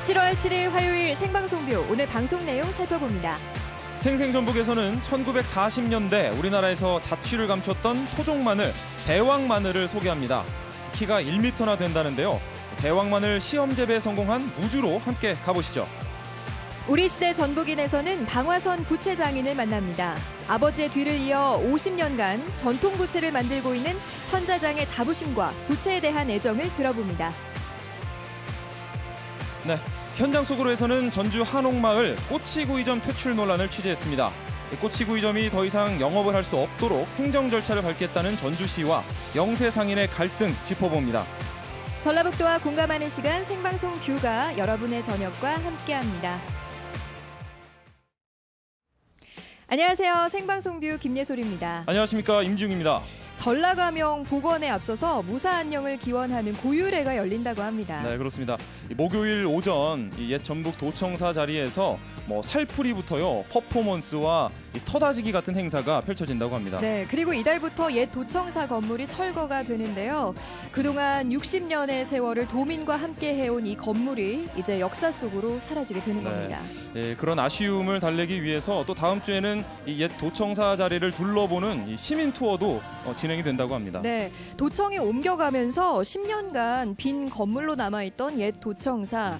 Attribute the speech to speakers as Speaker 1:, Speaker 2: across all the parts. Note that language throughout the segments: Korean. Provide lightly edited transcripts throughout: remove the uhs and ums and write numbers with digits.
Speaker 1: 7월 7일 화요일 생방송뷰 오늘 방송 내용 살펴봅니다.
Speaker 2: 생생전북에서는 1940년대 우리나라에서 자취를 감췄던 토종마늘, 대왕마늘을 소개합니다. 키가 1m나 된다는데요. 대왕마늘 시험 재배에 성공한 무주로 함께 가보시죠.
Speaker 1: 우리 시대 전북인에서는 방화선 부채장인을 만납니다. 아버지의 뒤를 이어 50년간 전통 부채를 만들고 있는 선자장의 자부심과 부채에 대한 애정을 들어봅니다.
Speaker 2: 네, 현장 속으로에서는 전주 한옥마을 꼬치구이점 퇴출 논란을 취재했습니다. 꼬치구이점이 더 이상 영업을 할 수 없도록 행정 절차를 밟겠다는 전주시와 영세상인의 갈등 짚어봅니다.
Speaker 1: 전라북도와 공감하는 시간 생방송 뷰가 여러분의 저녁과 함께합니다. 안녕하세요. 생방송 뷰 김예솔입니다.
Speaker 2: 안녕하십니까, 임지웅입니다.
Speaker 1: 전라가명 복원에 앞서서 무사 안녕을 기원하는 고유례가 열린다고 합니다.
Speaker 2: 네, 그렇습니다. 목요일 오전 옛 전북 도청사 자리에서 살풀이부터요, 퍼포먼스와 터다지기 같은 행사가 펼쳐진다고 합니다.
Speaker 1: 네, 그리고 이달부터 옛 도청사 건물이 철거가 되는데요. 그동안 60년의 세월을 도민과 함께 해온 이 건물이 이제 역사 속으로 사라지게 되는 겁니다.
Speaker 2: 예, 그런 아쉬움을 달래기 위해서 또 다음 주에는 이 옛 도청사 자리를 둘러보는 이 시민 투어도 진행이 된다고 합니다.
Speaker 1: 네, 도청이 옮겨가면서 10년간 빈 건물로 남아있던 옛 도청사.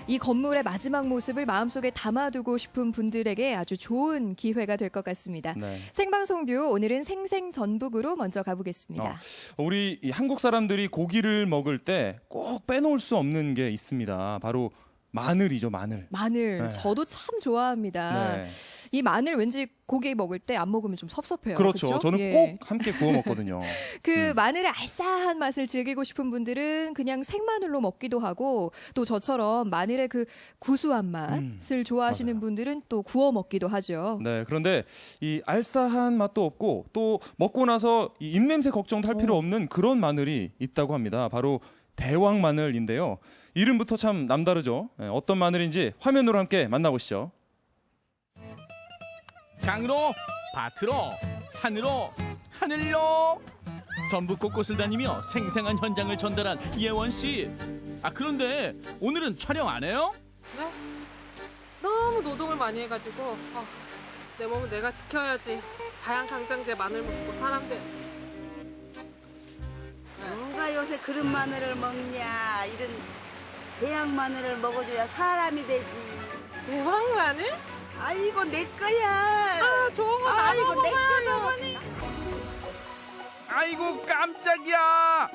Speaker 1: 이 건물의 마지막 모습을 마음속에 담아두고 싶은 분들에게 아주 좋은 기회가 될 것 같습니다.
Speaker 2: 네.
Speaker 1: 생방송 뷰 오늘은 생생전북으로 먼저 가보겠습니다.
Speaker 2: 우리 한국 사람들이 고기를 먹을 때 꼭 빼놓을 수 없는 게 있습니다. 바로 마늘이죠, 마늘.
Speaker 1: 마늘,
Speaker 2: 네.
Speaker 1: 저도 참 좋아합니다.
Speaker 2: 네.
Speaker 1: 이 마늘 왠지 고기 먹을 때 안 먹으면 좀 섭섭해요.
Speaker 2: 그렇죠.
Speaker 1: 그쵸?
Speaker 2: 저는
Speaker 1: 예.
Speaker 2: 꼭 함께 구워 먹거든요.
Speaker 1: 그 마늘의 알싸한 맛을 즐기고 싶은 분들은 그냥 생마늘로 먹기도 하고, 또 저처럼 마늘의 그 구수한 맛을 좋아하시는
Speaker 2: 맞아요.
Speaker 1: 분들은 또 구워 먹기도 하죠.
Speaker 2: 네, 그런데 이 알싸한 맛도 없고 또 먹고 나서 이 입냄새 걱정도 할 필요 없는 그런 마늘이 있다고 합니다. 바로 대왕 마늘인데요. 이름부터 참 남다르죠. 어떤 마늘인지 화면으로 함께 만나보시죠.
Speaker 3: 강으로, 밭으로, 산으로, 하늘로 전북 곳곳을 다니며 생생한 현장을 전달한 예원 씨. 그런데 오늘은 촬영 안 해요?
Speaker 4: 네? 너무 노동을 많이 해가지고 내 몸은 내가 지켜야지. 자양강장제 마늘 먹고 사람 돼야지.
Speaker 5: 누가 요새 그런 마늘을 먹냐. 이런 대양 마늘을 먹어줘야 사람이 되지.
Speaker 4: 대왕 마늘?
Speaker 5: 아이고 내 거야.
Speaker 4: 좋은 거
Speaker 5: 아이고,
Speaker 4: 나눠
Speaker 5: 내
Speaker 4: 먹어야죠,
Speaker 5: 거요.
Speaker 4: 어머니.
Speaker 3: 아이고 깜짝이야.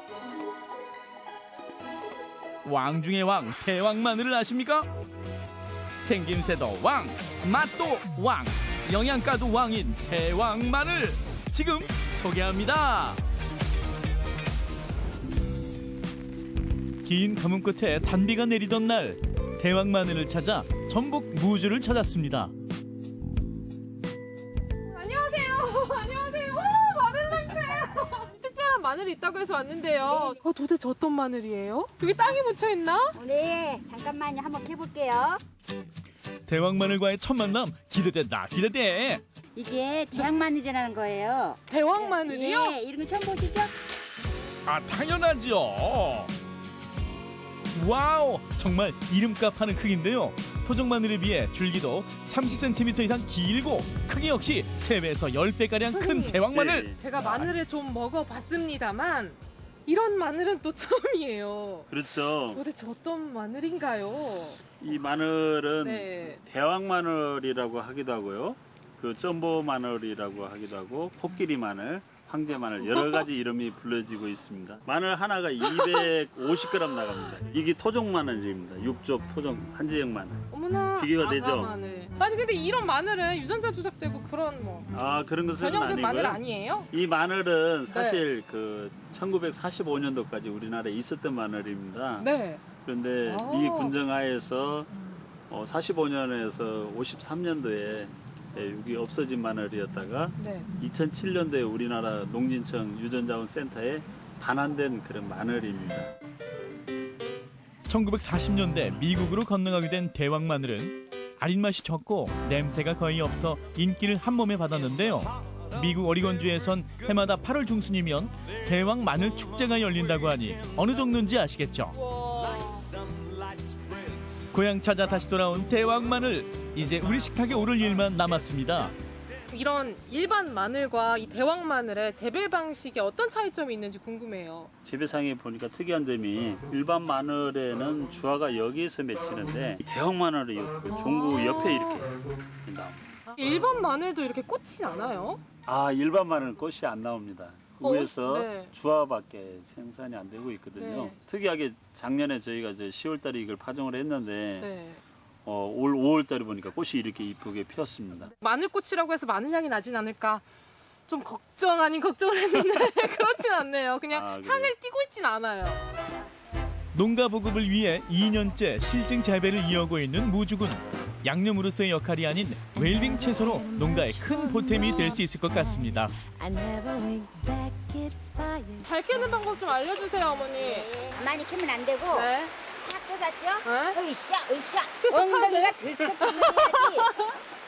Speaker 3: 왕 중의 왕, 대왕 마늘을 아십니까? 생김새도 왕, 맛도 왕, 영양가도 왕인 대왕 마늘 지금 소개합니다. 긴 가뭄 끝에 단비가 내리던 날, 대왕 마늘을 찾아 전북 무주를 찾았습니다.
Speaker 4: 안녕하세요. 안녕하세요. 마늘 냄새. 특별한 마늘이 있다고 해서 왔는데요. 도대체 어떤 마늘이에요? 여기 땅이 묻혀 있나?
Speaker 5: 네, 잠깐만요. 한번 해볼게요.
Speaker 3: 대왕 마늘과의 첫 만남 기대된다, 기대돼.
Speaker 5: 이게 대양 마늘이라는 거예요.
Speaker 4: 대왕 마늘이요?
Speaker 5: 예, 이런 거 처음 보시죠?
Speaker 3: 당연하죠. 와우, 정말 이름값 하는 크기인데요. 토종 마늘에 비해 줄기도 30cm 이상 길고 크기 역시 3배에서 10배가량 큰 대왕 마늘.
Speaker 4: 제가 마늘을 좀 먹어봤습니다만 이런 마늘은 또 처음이에요.
Speaker 6: 그렇죠.
Speaker 4: 도대체 어떤 마늘인가요?
Speaker 6: 이 마늘은
Speaker 4: 네.
Speaker 6: 대왕 마늘이라고 하기도 하고요. 그 점보 마늘이라고 하기도 하고 코끼리 마늘, 황제 마늘 여러 가지 이름이 불려지고 있습니다. 마늘 하나가 250g 나갑니다. 이게 토종 마늘입니다. 육족 토종 한지역 마늘.
Speaker 4: 어머나.
Speaker 6: 비교가
Speaker 4: 아가
Speaker 6: 되죠?
Speaker 4: 마늘. 아니 근데 이런 마늘은 유전자 조작되고 그런
Speaker 6: 그런 것은
Speaker 4: 전형된
Speaker 6: 아니고요.
Speaker 4: 마늘 아니에요?
Speaker 6: 이 마늘은 사실 그 1945년도까지 우리나라에 있었던 마늘입니다.
Speaker 4: 네.
Speaker 6: 그런데
Speaker 4: 아.
Speaker 6: 미 군정하에서 45년에서 53년도에 여기 없어진 마늘이었다가
Speaker 4: 네.
Speaker 6: 2007년도에 우리나라 농진청 유전자원센터에 반환된 그런 마늘입니다.
Speaker 3: 1940년대 미국으로 건너가게 된 대왕 마늘은 아린 맛이 적고 냄새가 거의 없어 인기를 한 몸에 받았는데요. 미국 오리건주에선 해마다 8월 중순이면 대왕 마늘 축제가 열린다고 하니 어느 정도인지 아시겠죠?
Speaker 4: 와.
Speaker 3: 고향 찾아 다시 돌아온 대왕 마늘. 이제 우리 식탁에 오를 일만 남았습니다.
Speaker 4: 이런 일반 마늘과 이 대왕 마늘의 재배 방식에 어떤 차이점이 있는지 궁금해요.
Speaker 6: 재배상에 보니까 특이한 점이 일반 마늘에는 주화가 여기에서 맺히는데 이 대왕 마늘이 그 종구 옆에 이렇게 나옵니다.
Speaker 4: 일반 마늘도 이렇게 꽃이 나나요?
Speaker 6: 아, 일반 마늘은 꽃이 안 나옵니다. 위에서
Speaker 4: 네.
Speaker 6: 주화밖에 생산이 안 되고 있거든요.
Speaker 4: 네.
Speaker 6: 특이하게 작년에 저희가 이제 10월달에 이걸 파종을 했는데
Speaker 4: 네.
Speaker 6: 올 5월달에 보니까 꽃이 이렇게 이쁘게 피었습니다.
Speaker 4: 마늘꽃이라고 해서 마늘향이 나진 않을까 좀 걱정 아닌 걱정을 했는데 그렇진 않네요. 그냥
Speaker 6: 아, 그래요?
Speaker 4: 향을 띠고 있진 않아요.
Speaker 3: 농가 보급을 위해 2년째 실증 재배를 이어오고 있는 무주군. 양념으로서의 역할이 아닌 웰빙 채소로 농가에 큰 보탬이 될 수 있을 것 같습니다.
Speaker 4: 잘 캐는 방법 좀 알려주세요, 어머니.
Speaker 7: 많이 캐면 안 되고
Speaker 4: 네.
Speaker 7: 딱 뜯었죠?
Speaker 4: 네?
Speaker 7: 으쌰
Speaker 4: 그래서
Speaker 7: 엉덩이가 들떡 해야지.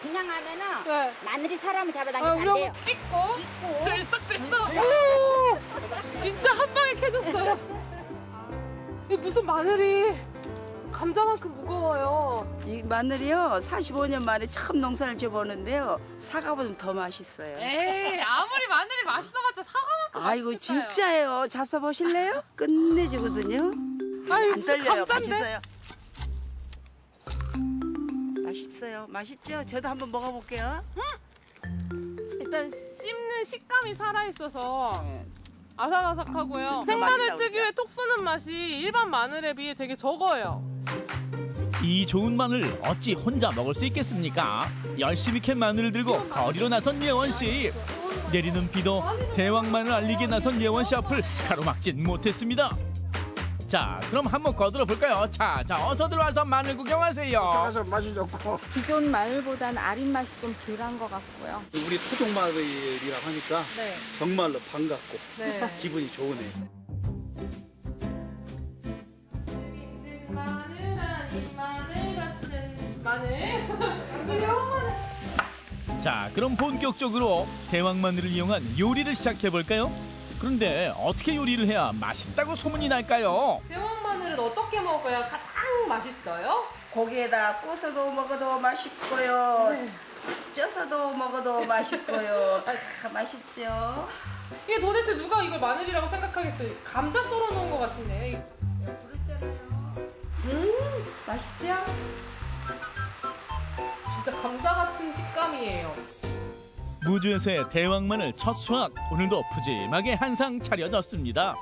Speaker 7: 그냥 하면은
Speaker 4: 네.
Speaker 7: 마늘이 사람을
Speaker 4: 아,
Speaker 7: 잡아당기면
Speaker 4: 우리
Speaker 7: 안
Speaker 4: 어머니
Speaker 7: 돼요.
Speaker 4: 찍고 들썩들썩. 오! 진짜 한 방에 캐줬어요. 이 무슨 마늘이 감자만큼 무거워요.
Speaker 5: 이 마늘이요 45년 만에 처음 농사를 지어보는데요 사과보다 더 맛있어요.
Speaker 4: 에이, 아무리 마늘이 맛있어봤자 사과만큼
Speaker 5: 아이고
Speaker 4: 맛있을까요?
Speaker 5: 진짜예요. 잡숴보실래요? 끝내주거든요.
Speaker 4: 아유,
Speaker 5: 안
Speaker 4: 무슨
Speaker 5: 떨려요.
Speaker 4: 감자인데?
Speaker 5: 맛있어요. 맛있어요. 맛있죠? 저도 한번 먹어볼게요.
Speaker 4: 일단 씹는 식감이 살아있어서 아삭아삭하고요.
Speaker 5: 그
Speaker 4: 생마늘
Speaker 5: 맛있다,
Speaker 4: 특유의 톡 쏘는 맛이 일반 마늘에 비해 되게 적어요.
Speaker 3: 이 좋은 마늘 어찌 혼자 먹을 수 있겠습니까? 열심히 캔 마늘을 들고 거리로 나선 예원 씨. 내리는 비도 대왕 마늘 알리기에 나선 예원 씨 앞을 가로막진 못했습니다. 자, 그럼 한번 거들어 볼까요? 자, 어서 들어와서 마늘 구경하세요.
Speaker 8: 가서 맛이 좋고
Speaker 9: 기존 마늘보다는 아린 맛이 좀 덜한 것 같고요.
Speaker 8: 우리 토종 마늘이라고 하니까
Speaker 4: 네.
Speaker 8: 정말로 반갑고
Speaker 4: 네.
Speaker 8: 기분이 좋으네요.
Speaker 4: 마늘 아닌 마늘 같은 마늘. 귀여운 마늘.
Speaker 3: 자, 그럼 본격적으로 대왕 마늘을 이용한 요리를 시작해 볼까요? 그런데 어떻게 요리를 해야 맛있다고 소문이 날까요?
Speaker 4: 대왕 마늘은 어떻게 먹어야 가장 맛있어요?
Speaker 5: 고기에다 구워서도 먹어도 맛있고요. 쪄서도 먹어도 맛있고요. 다 맛있죠?
Speaker 4: 이게 도대체 누가 이걸 마늘이라고 생각하겠어요? 감자 썰어 놓은 것 같은데.
Speaker 5: 그렇잖아요. 맛있죠?
Speaker 4: 진짜 감자 같은 식감이에요.
Speaker 3: 무주에서의 대왕 마늘 첫 수확, 오늘도 푸짐하게 한상 차려졌습니다.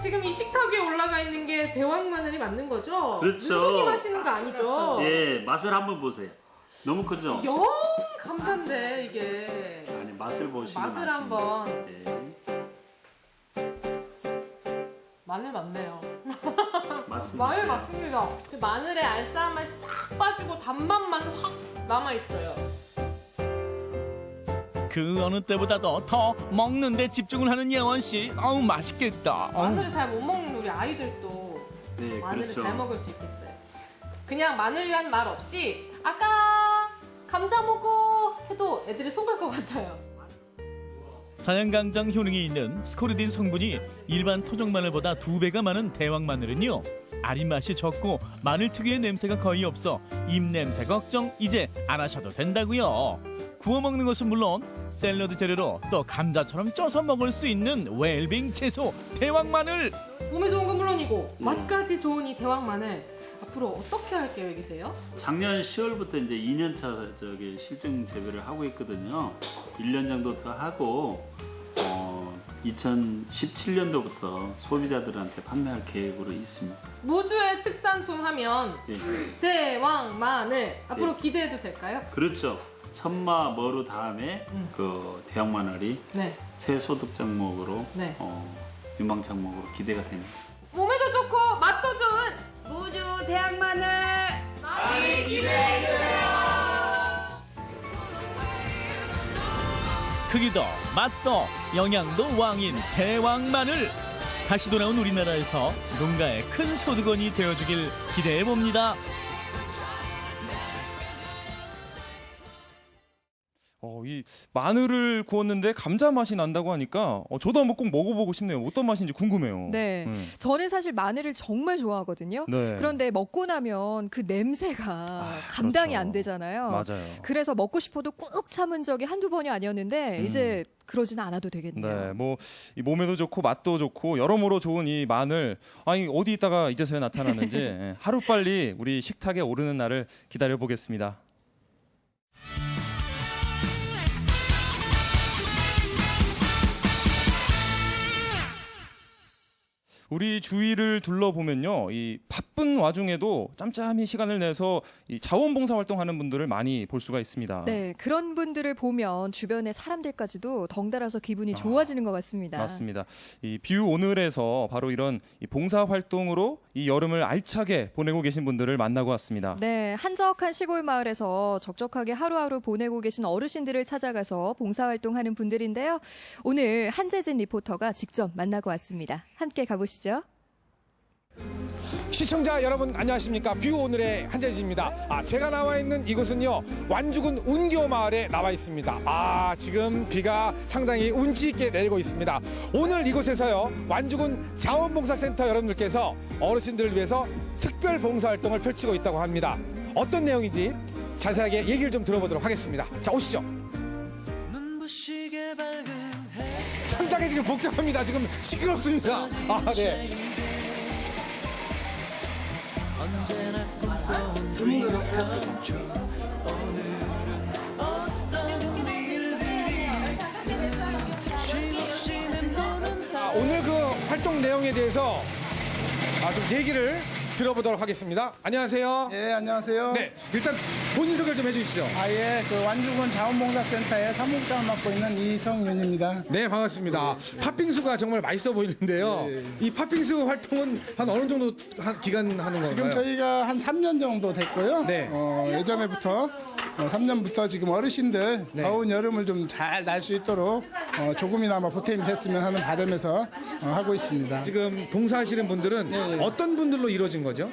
Speaker 4: 지금 이 식탁 위에 올라가 있는 게 대왕 마늘이 맞는 거죠?
Speaker 6: 그렇죠.
Speaker 4: 윤석이 마시는 거 아니죠?
Speaker 6: 예, 맛을 한번 보세요. 너무 크죠?
Speaker 4: 영 감자인데 이게.
Speaker 6: 아니, 맛을 보시면
Speaker 4: 맛을
Speaker 6: 아십니다.
Speaker 4: 한번.
Speaker 6: 예,
Speaker 4: 마늘 맞네요.
Speaker 6: 맞습니다.
Speaker 4: 마늘 맞습니다. 그 마늘의 알싸한 맛이 싹 빠지고 단맛만 확 남아 있어요.
Speaker 3: 그 어느 때보다도 더 먹는 데 집중을 하는 예원 씨. 어우, 맛있겠다.
Speaker 4: 마늘을 잘 못 먹는 우리 아이들도
Speaker 6: 네,
Speaker 4: 마늘을
Speaker 6: 그렇죠.
Speaker 4: 잘 먹을 수 있겠어요. 그냥 마늘이란 말 없이 아까 감자 먹어 해도 애들이 속을 것 같아요.
Speaker 3: 자연강장 효능이 있는 스코르딘 성분이 일반 토종 마늘보다 2배가 많은 대왕 마늘은요, 아린 맛이 적고 마늘 특유의 냄새가 거의 없어 입냄새 걱정 이제 안 하셔도 된다고요. 구워 먹는 것은 물론 샐러드 재료로 또 감자처럼 쪄서 먹을 수 있는 웰빙 채소 대왕 마늘.
Speaker 4: 몸에 좋은 건 물론이고 맛까지 좋은 이 대왕 마늘 앞으로 어떻게 할 계획이세요?
Speaker 6: 작년 10월부터 이제 2년차 저기 실증 재배를 하고 있거든요. 1년 정도 더 하고 2017년도부터 소비자들한테 판매할 계획으로 있습니다.
Speaker 4: 무주의 특산품 하면
Speaker 6: 예.
Speaker 4: 대왕 마늘 앞으로
Speaker 6: 네.
Speaker 4: 기대해도 될까요?
Speaker 6: 그렇죠. 천마 머루 다음에 그 대왕 마늘이
Speaker 4: 네.
Speaker 6: 새 소득 종목으로
Speaker 4: 네.
Speaker 6: 유망 종목으로 기대가 됩니다.
Speaker 4: 몸에도 좋고 맛도 좋은
Speaker 5: 무주 대왕 마늘.
Speaker 4: 많이 기대해주세요.
Speaker 3: 크기도 맛도 영양도 왕인 대왕 마늘. 다시 돌아온 우리나라에서 농가의 큰 소득원이 되어주길 기대해 봅니다.
Speaker 2: 이 이 마늘을 구웠는데 감자 맛이 난다고 하니까 저도 한번 꼭 먹어보고 싶네요. 어떤 맛인지 궁금해요.
Speaker 1: 네. 저는 사실 마늘을 정말 좋아하거든요.
Speaker 2: 네.
Speaker 1: 그런데 먹고 나면 그 냄새가 감당이
Speaker 2: 그렇죠.
Speaker 1: 안 되잖아요.
Speaker 2: 맞아요.
Speaker 1: 그래서 먹고 싶어도 꾹 참은 적이 한두 번이 아니었는데 이제 그러진 않아도 되겠네요.
Speaker 2: 네, 뭐 이 몸에도 좋고 맛도 좋고 여러모로 좋은 이 마늘, 아니 어디 있다가 이제서야 나타나는지 예, 하루 빨리 우리 식탁에 오르는 날을 기다려 보겠습니다. 우리 주위를 둘러보면요, 이 바쁜 와중에도 짬짬이 시간을 내서 이 자원봉사 활동하는 분들을 많이 볼 수가 있습니다.
Speaker 1: 네, 그런 분들을 보면 주변의 사람들까지도 덩달아서 기분이 좋아지는 것 같습니다.
Speaker 2: 맞습니다. 이 뷰 오늘에서 바로 이런 이 봉사 활동으로 이 여름을 알차게 보내고 계신 분들을 만나고 왔습니다.
Speaker 1: 네, 한적한 시골 마을에서 적적하게 하루하루 보내고 계신 어르신들을 찾아가서 봉사활동하는 분들인데요. 오늘 한재진 리포터가 직접 만나고 왔습니다. 함께 가보시죠.
Speaker 10: 시청자 여러분 안녕하십니까. 뷰 오늘의 한재진입니다. 제가 나와 있는 이곳은요, 완주군 운교 마을에 나와 있습니다. 지금 비가 상당히 운치 있게 내리고 있습니다. 오늘 이곳에서요, 완주군 자원봉사센터 여러분들께서 어르신들을 위해서 특별 봉사활동을 펼치고 있다고 합니다. 어떤 내용인지 자세하게 얘기를 좀 들어보도록 하겠습니다. 자, 오시죠. 상당히 지금 복잡합니다. 지금 시끄럽습니다. 네. 오늘 그 활동 내용에 대해서 좀 얘기를 들어보도록 하겠습니다. 안녕하세요.
Speaker 11: 예, 안녕하세요.
Speaker 10: 네, 일단 본인 소개를 좀 해주시죠.
Speaker 11: 예, 그 완주군 자원봉사센터의 사무국장을 맡고 있는 이성윤입니다.
Speaker 10: 네, 반갑습니다. 팥빙수가 정말 맛있어 보이는데요. 이 팥빙수 활동은 한 어느 정도 기간 하는 건가요?
Speaker 11: 지금 저희가 한 3년 정도 됐고요.
Speaker 10: 네.
Speaker 11: 예전에부터 3년부터 지금 어르신들 더운 여름을 좀 잘 날 수 있도록 조금이나마 보탬이 됐으면 하는 바람에서 하고 있습니다.
Speaker 10: 지금 봉사하시는 분들은 어떤 분들로 이루어진 거죠?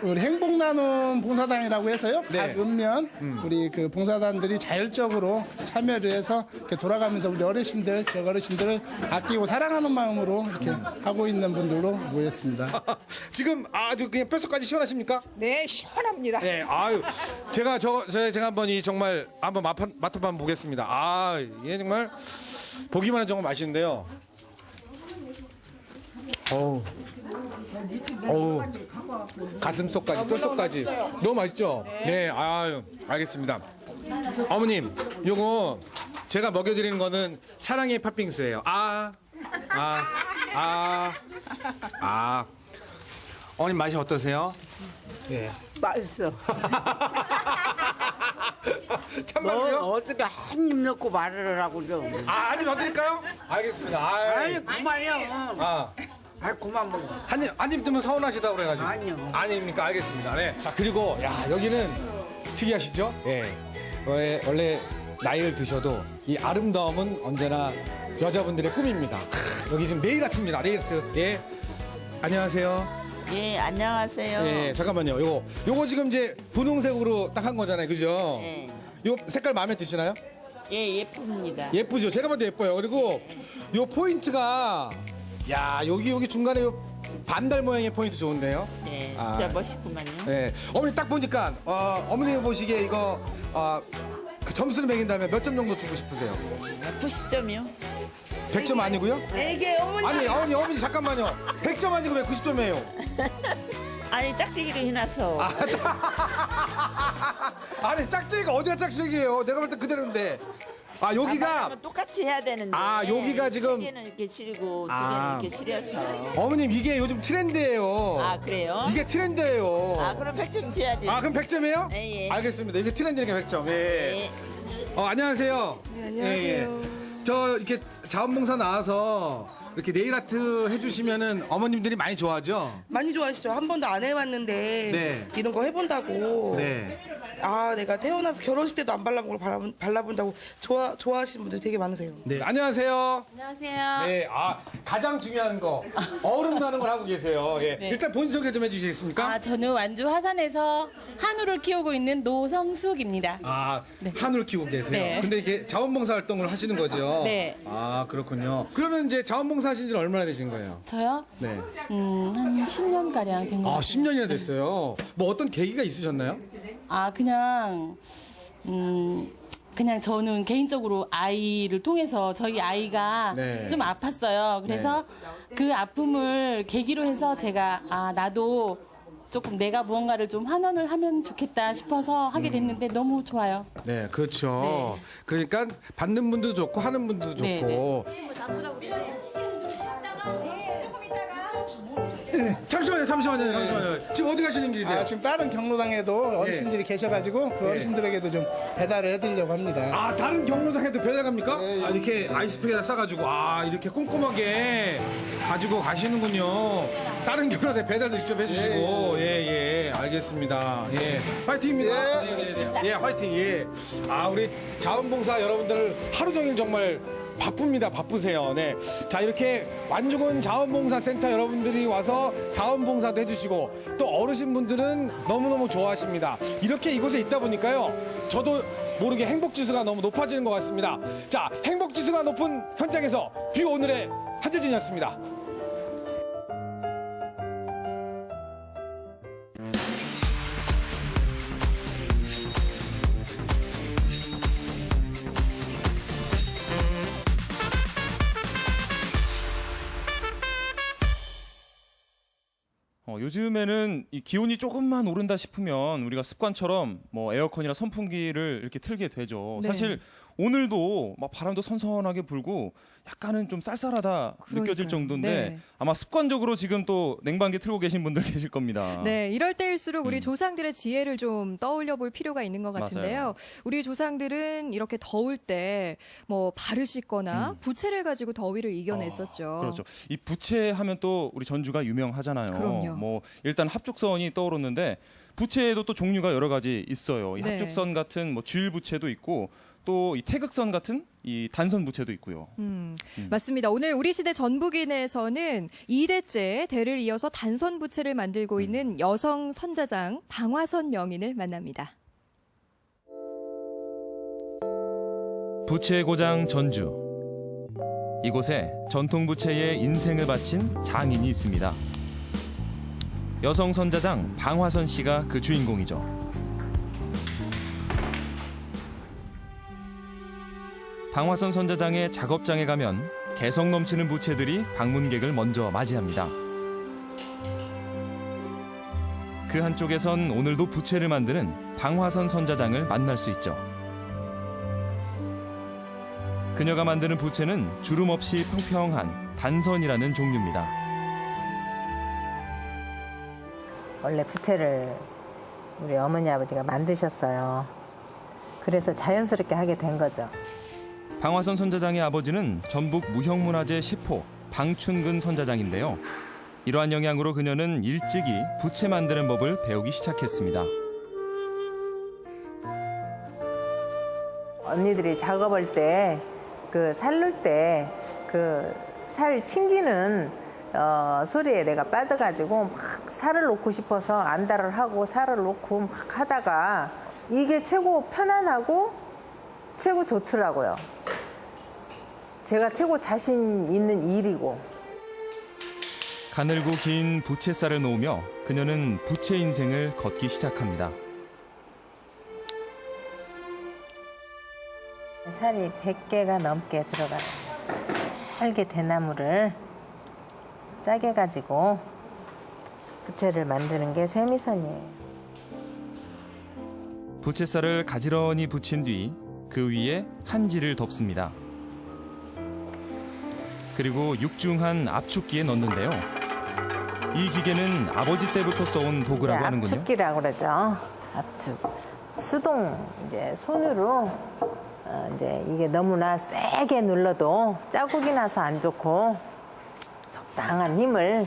Speaker 11: 우리 행복나눔 봉사단이라고 해서요.
Speaker 10: 네.
Speaker 11: 각 읍면 우리 그 봉사단들이 자율적으로 참여를 해서 이렇게 돌아가면서 우리 어르신들, 지역 어르신들을 아끼고 사랑하는 마음으로 이렇게 하고 있는 분들로 모였습니다.
Speaker 10: 지금 아주 그냥 뼛속까지 시원하십니까?
Speaker 12: 네, 시원합니다.
Speaker 10: 네, 제가 한번 정말 한번 맛한번 보겠습니다. 이게 정말 보기만 해도 정말 맛있는데요. 가슴 속까지, 뼛속까지 너무 맛있죠? 네, 알겠습니다. 어머님, 요거 제가 먹여드리는 거는 사랑의 팥빙수예요. 어머님 맛이 어떠세요? 네.
Speaker 5: 맛있어.
Speaker 10: 참말로요?
Speaker 5: 어떻게 한 입 넣고 말을 하고 좀.
Speaker 10: 한입 더 드릴까요? 알겠습니다.
Speaker 5: 그만이요. 그만 먹어.
Speaker 10: 한입 뜨면 서운하시다고 그래가지고.
Speaker 5: 아니요.
Speaker 10: 아닙니까? 알겠습니다. 네. 자, 그리고, 여기는 특이하시죠? 예. 원래 나이를 드셔도 이 아름다움은 언제나 여자분들의 꿈입니다. 여기 지금 네일 아트입니다. 네일 아트. 예. 안녕하세요.
Speaker 12: 예, 안녕하세요.
Speaker 10: 예, 잠깐만요. 요거 지금 이제 분홍색으로 딱 한 거잖아요. 그죠?
Speaker 12: 예.
Speaker 10: 요 색깔 마음에 드시나요?
Speaker 12: 예, 예쁩니다.
Speaker 10: 예쁘죠? 제가 봐도 예뻐요. 그리고 요 포인트가, 여기 중간에 요 반달 모양의 포인트 좋은데요?
Speaker 12: 예, 진짜 멋있구만요.
Speaker 10: 네. 어머니 딱 보니까, 어머니 보시기에 이거, 그 점수를 매긴다면 몇 점 정도 주고 싶으세요?
Speaker 12: 90점이요?
Speaker 10: 100점 아니고요?
Speaker 12: 이게 어머니.
Speaker 10: 아니, 어머니 잠깐만요. 100점 아니고 왜 90점이에요?
Speaker 12: 아니, 짝짓기를 해놔서.
Speaker 10: 아니, 짝짝이가 어디가 짝짝이에요? 내가 볼 때 그대로인데. 여기가,
Speaker 12: 똑같이 해야 되는데.
Speaker 10: 여기가 지금.
Speaker 12: 두 개는 이렇게 치르고, 두 개는 이렇게 치려서.
Speaker 10: 어머님, 이게 요즘 트렌드예요.
Speaker 12: 그래요?
Speaker 10: 이게 트렌드예요.
Speaker 12: 그럼 100점 쳐야지.
Speaker 10: 그럼 100점이에요?
Speaker 12: 예, 예.
Speaker 10: 알겠습니다. 이게 트렌드니까 100점. 예.
Speaker 12: 예.
Speaker 10: 안녕하세요. 네, 안녕하세요. 저 이렇게 자원봉사 나와서 이렇게 네일 아트 해주시면은 어머님들이 많이 좋아하죠?
Speaker 5: 많이 좋아하시죠? 한 번도 안 해봤는데
Speaker 10: 네.
Speaker 5: 이런 거 해본다고.
Speaker 10: 네.
Speaker 5: 아, 내가 태어나서 결혼식 때도 안 발라본 걸 발라본다고 좋아하시는 분들 되게 많으세요.
Speaker 10: 네. 안녕하세요.
Speaker 4: 안녕하세요.
Speaker 10: 네. 가장 중요한 거 어른 하는 걸 하고 계세요. 예. 일단 본인 소개 좀 해주시겠습니까?
Speaker 4: 저는 완주 화산에서 한우를 키우고 있는 노성숙입니다.
Speaker 10: 한우를 키우고 계세요.
Speaker 4: 네.
Speaker 10: 근데 이게 자원봉사 활동을 하시는 거죠?
Speaker 4: 네.
Speaker 10: 그렇군요. 그러면 이제 자원봉사 하신 지는 얼마나 되신 거예요?
Speaker 4: 저요?
Speaker 10: 네.
Speaker 4: 한 10년가량 된 것 같아요.
Speaker 10: 10년이나 됐어요. 뭐 어떤 계기가 있으셨나요?
Speaker 4: 그냥 저는 개인적으로 아이를 통해서 저희 아이가
Speaker 10: 네.
Speaker 4: 좀 아팠어요. 그래서 그 아픔을 계기로 해서 제가 나도 조금 내가 무언가를 좀 환원을 하면 좋겠다 싶어서 하게 됐는데 너무 좋아요.
Speaker 10: 네, 그렇죠. 그러니까 받는 분도 좋고 하는 분도 좋고.
Speaker 4: 네,
Speaker 10: 잠시만요. 지금 어디 가시는 길이세요?
Speaker 11: 지금 다른 경로당에도 어르신들이 계셔가지고 그 어르신들에게도 좀 배달을 해드리려고 합니다.
Speaker 10: 다른 경로당에도 배달 갑니까? 이렇게 아이스팩에다 싸가지고 이렇게 꼼꼼하게 가지고 가시는군요. 다른 경로당에 배달도 직접 해주시고 예, 알겠습니다. 예, 화이팅입니다. 예, 화이팅. 예. 우리 자원봉사 여러분들 하루 종일 정말 바쁘세요. 네. 자, 이렇게 완주군 자원봉사센터 여러분들이 와서 자원봉사도 해주시고 또 어르신분들은 너무너무 좋아하십니다. 이렇게 이곳에 있다 보니까요. 저도 모르게 행복지수가 너무 높아지는 것 같습니다. 자, 행복지수가 높은 현장에서 뷰오늘의 한재진이었습니다.
Speaker 2: 요즘에는 이 기온이 조금만 오른다 싶으면 우리가 습관처럼 뭐 에어컨이나 선풍기를 이렇게 틀게 되죠.
Speaker 1: 네.
Speaker 2: 사실 오늘도 막 바람도 선선하게 불고 약간은 좀 쌀쌀하다 느껴질 정도인데
Speaker 1: 네.
Speaker 2: 아마 습관적으로 지금 또 냉방기 틀고 계신 분들 계실 겁니다.
Speaker 1: 네, 이럴 때일수록 우리 조상들의 지혜를 좀 떠올려 볼 필요가 있는 것 같은데요.
Speaker 2: 맞아요.
Speaker 1: 우리 조상들은 이렇게 더울 때 뭐 발을 씻거나 부채를 가지고 더위를 이겨냈었죠.
Speaker 2: 그렇죠. 이 부채 하면 또 우리 전주가 유명하잖아요.
Speaker 1: 그럼요.
Speaker 2: 뭐 일단 합죽선이 떠오르는데 부채에도 또 종류가 여러 가지 있어요. 이
Speaker 1: 네.
Speaker 2: 합죽선 같은 뭐 주일 부채도 있고 또 이 태극선 같은 이 단선 부채도 있고요.
Speaker 1: 맞습니다. 오늘 우리 시대 전북인에서는 2대째 대를 이어서 단선 부채를 만들고 있는 여성 선자장 방화선 명인을 만납니다.
Speaker 2: 부채 고장 전주. 이곳에 전통 부채에 인생을 바친 장인이 있습니다. 여성 선자장 방화선 씨가 그 주인공이죠. 방화선 선자장의 작업장에 가면 개성 넘치는 부채들이 방문객을 먼저 맞이합니다. 그 한쪽에선 오늘도 부채를 만드는 방화선 선자장을 만날 수 있죠. 그녀가 만드는 부채는 주름 없이 평평한 단선이라는 종류입니다.
Speaker 13: 원래 부채를 우리 어머니 아버지가 만드셨어요. 그래서 자연스럽게 하게 된 거죠.
Speaker 2: 방화선 선자장의 아버지는 전북 무형문화재 10호 방춘근 선자장인데요. 이러한 영향으로 그녀는 일찍이 부채 만드는 법을 배우기 시작했습니다.
Speaker 13: 언니들이 작업할 때 그 살룰 때 그 살 튕기는 소리에 내가 빠져가지고 막 살을 놓고 싶어서 안달을 하고 살을 놓고 막 하다가 이게 최고 편안하고 최고 좋더라고요. 제가 최고 자신 있는 일이고.
Speaker 2: 가늘고 긴 부채살을 놓으며 그녀는 부채 인생을 걷기 시작합니다.
Speaker 13: 살이 100개가 넘게 들어가요. 빨개 대나무를 짜게 가지고 부채를 만드는 게 세미선이에요.
Speaker 2: 부채살을 가지런히 붙인 뒤 그 위에 한지를 덮습니다. 그리고 육중한 압축기에 넣는데요. 이 기계는 아버지 때부터 써온 도구라고 하는군요.
Speaker 13: 압축기라고 그러죠. 압축. 수동 이제 손으로 이제 이게 너무나 세게 눌러도 자국이 나서 안 좋고 적당한 힘을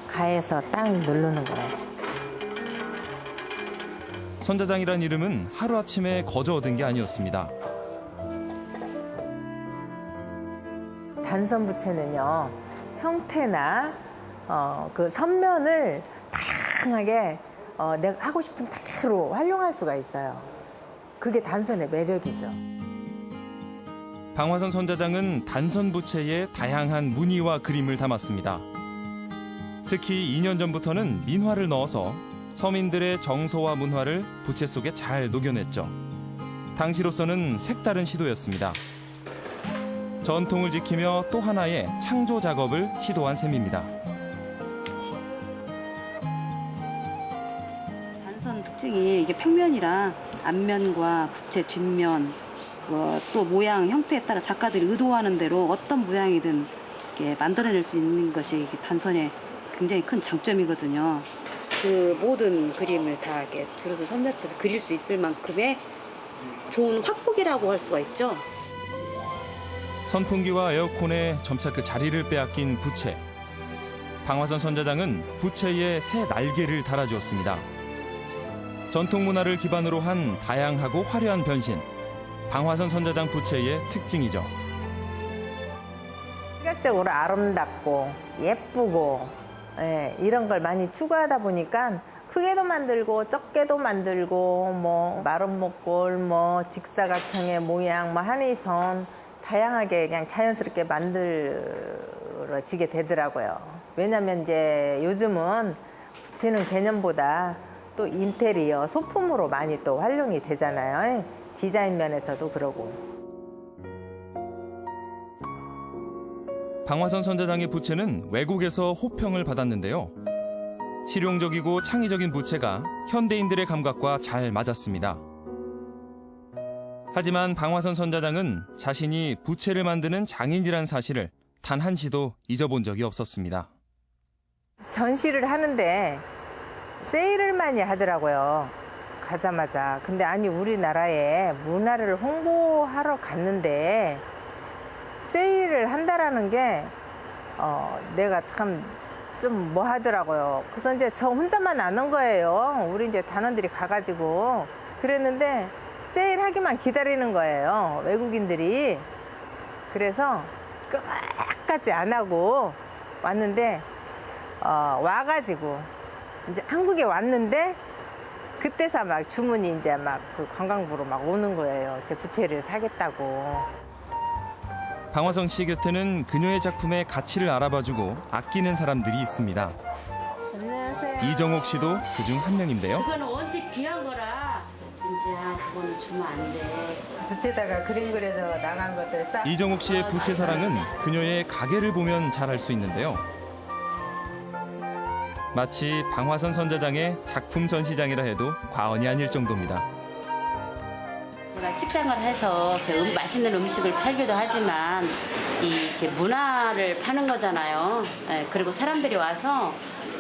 Speaker 13: 가해서 딱 누르는 거예요.
Speaker 2: 선자장이란 이름은 하루아침에 거저 얻은 게 아니었습니다.
Speaker 13: 단선 부채는요, 형태나 그 선면을 다양하게 내가 하고 싶은 대로 활용할 수가 있어요. 그게 단선의 매력이죠.
Speaker 2: 방화선 선자장은 단선 부채에 다양한 무늬와 그림을 담았습니다. 특히 2년 전부터는 민화를 넣어서 서민들의 정서와 문화를 부채 속에 잘 녹여냈죠. 당시로서는 색다른 시도였습니다. 전통을 지키며 또 하나의 창조 작업을 시도한 셈입니다.
Speaker 14: 단선 특징이 이게 평면이라 앞면과 부채 뒷면 또 모양 형태에 따라 작가들이 의도하는 대로 어떤 모양이든 이렇게 만들어낼 수 있는 것이 이게 단선의 굉장히 큰 장점이거든요. 그 모든 그림을 다 이렇게 줄여서 선별해서 그릴 수 있을 만큼의 좋은 확보기라고 할 수가 있죠.
Speaker 2: 선풍기와 에어컨에 점차 그 자리를 빼앗긴 부채. 방화선 선자장은 부채에 새 날개를 달아주었습니다. 전통 문화를 기반으로 한 다양하고 화려한 변신. 방화선 선자장 부채의 특징이죠.
Speaker 13: 시각적으로 아름답고 예쁘고 이런 걸 많이 추구하다 보니까 크게도 만들고 적게도 만들고 뭐 마름모꼴, 뭐 직사각형의 모양, 뭐 한의선 다양하게 그냥 자연스럽게 만들어지게 되더라고요. 왜냐면 이제 요즘은 붙이는 개념보다 또 인테리어, 소품으로 많이 또 활용이 되잖아요. 디자인 면에서도 그러고.
Speaker 2: 방화선 선자장의 부채는 외국에서 호평을 받았는데요. 실용적이고 창의적인 부채가 현대인들의 감각과 잘 맞았습니다. 하지만 방화선 선자장은 자신이 부채를 만드는 장인이란 사실을 단 한시도 잊어본 적이 없었습니다.
Speaker 13: 전시를 하는데 세일을 많이 하더라고요. 가자마자. 근데 아니 우리나라에 문화를 홍보하러 갔는데 세일을 한다라는 게 내가 참 좀 뭐 하더라고요. 그래서 이제 저 혼자만 아는 거예요. 우리 이제 단원들이 가가지고 그랬는데 세일하기만 기다리는 거예요. 외국인들이. 그래서 끝까지 안 하고 왔는데 와가지고 이제 한국에 왔는데 그때서 막 주문이 이제 막 그 관광부로 막 오는 거예요. 제 부채를 사겠다고.
Speaker 2: 방화선 씨 곁에는 그녀의 작품의 가치를 알아봐주고 아끼는 사람들이 있습니다.
Speaker 13: 안녕하세요.
Speaker 2: 이정옥 씨도 그중 한 명인데요.
Speaker 4: 그거는 원칙 귀한 거라 민지야 저거는 주면 안 돼.
Speaker 13: 부채에다가 그림 그려서 나간 것들 싹.
Speaker 2: 이정옥 씨의 부채 사랑은 그녀의 가게를 보면 잘 알 수 있는데요. 마치 방화선 선자장의 작품 전시장이라 해도 과언이 아닐 정도입니다.
Speaker 4: 제가 식당을 해서 맛있는 음식을 팔기도 하지만 이렇게 문화를 파는 거잖아요. 그리고 사람들이 와서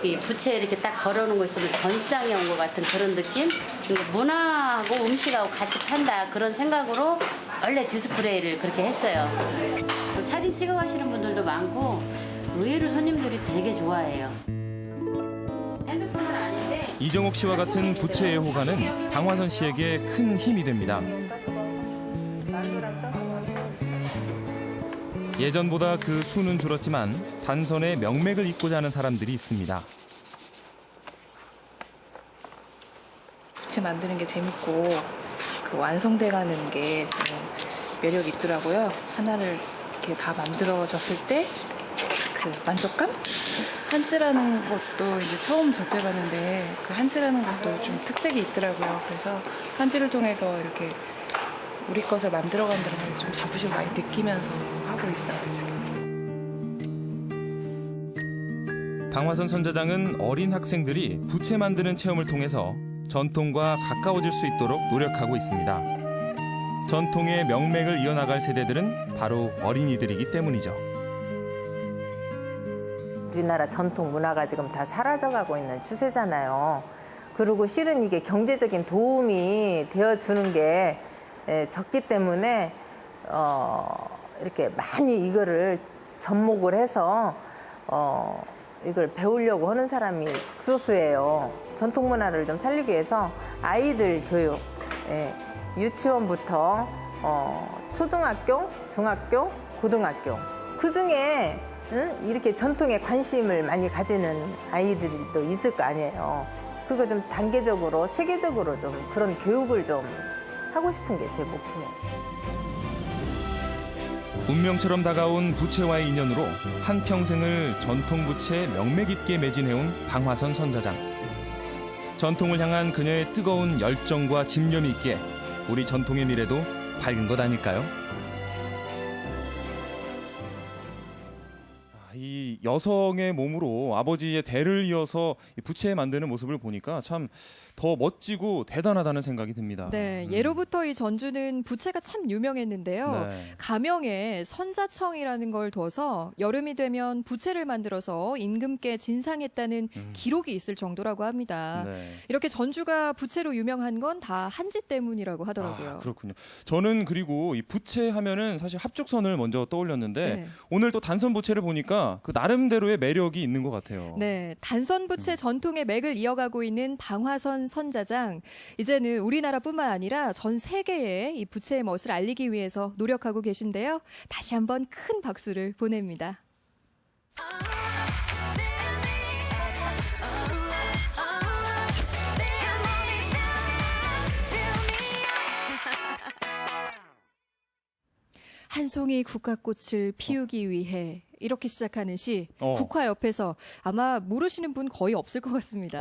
Speaker 4: 이 부채에 이렇게 딱 걸어놓은 거 있으면 전시장에 온 것 같은 그런 느낌? 그러니까 문화하고 음식하고 같이 판다 그런 생각으로 원래 디스플레이를 그렇게 했어요. 사진 찍어 가시는 분들도 많고 의외로 손님들이 되게 좋아해요. 핸드폰은 아닌데
Speaker 2: 이정옥 씨와 같은 부채 애호가는 방화선 씨에게 큰 힘이 됩니다. 예전보다 그 수는 줄었지만 단선의 명맥을 잇고자 하는 사람들이 있습니다.
Speaker 9: 부채 만드는 게 재밌고 그 완성돼가는 게 매력이 있더라고요. 하나를 이렇게 다 만들어졌을 때 그 만족감? 한치라는 것도 이제 처음 접해봤는데 그 한치라는 것도 좀 특색이 있더라고요. 그래서 한치를 통해서 이렇게 우리 것을 만들어간다는 걸 좀 자부심을 많이 느끼면서 하고 있어요, 지금.
Speaker 2: 방화선 선자장은 어린 학생들이 부채 만드는 체험을 통해서 전통과 가까워질 수 있도록 노력하고 있습니다. 전통의 명맥을 이어나갈 세대들은 바로 어린이들이기 때문이죠.
Speaker 13: 우리나라 전통 문화가 지금 다 사라져가고 있는 추세잖아요. 그리고 실은 이게 경제적인 도움이 되어주는 게 적기 때문에 이렇게 많이 이거를 접목을 해서 이걸 배우려고 하는 사람이 극소수예요. 전통 문화를 좀 살리기 위해서 아이들 교육, 유치원부터 초등학교, 중학교, 고등학교 그 중에 이렇게 전통에 관심을 많이 가지는 아이들도 있을 거 아니에요. 그거 좀 단계적으로, 체계적으로 좀 그런 교육을 좀 하고 싶은 게 제 목표예요.
Speaker 2: 운명처럼 다가온 부채와의 인연으로 한평생을 전통 부채에 명맥 있게 매진해온 방화선 선자장. 전통을 향한 그녀의 뜨거운 열정과 집념이 있기에 우리 전통의 미래도 밝은 것 아닐까요? 이 여성의 몸으로 아버지의 대를 이어서 부채에 만드는 모습을 보니까 참 더 멋지고 대단하다는 생각이 듭니다.
Speaker 1: 네, 예로부터 이 전주는 부채가 참 유명했는데요.
Speaker 2: 네.
Speaker 1: 가명에 선자청이라는 걸 둬서 여름이 되면 부채를 만들어서 임금께 진상했다는 기록이 있을 정도라고 합니다.
Speaker 2: 네.
Speaker 1: 이렇게 전주가 부채로 유명한 건 다 한지 때문이라고 하더라고요.
Speaker 2: 아, 그렇군요. 저는 그리고 이 부채 하면은 사실 합죽선을 먼저 떠올렸는데
Speaker 1: 네.
Speaker 2: 오늘 또 단선 부채를 보니까 그 나름대로의 매력이 있는 것 같아요.
Speaker 1: 네, 단선 부채 전통의 맥을 이어가고 있는 방화선 선자장. 이제는 우리나라뿐만 아니라 전 세계에 이 부채의 멋을 알리기 위해서 노력하고 계신데요. 다시 한번 큰 박수를 보냅니다. 한 송이 국화꽃을 피우기 위해 이렇게 시작하는 시 국화 옆에서 아마 모르시는 분 거의 없을 것 같습니다.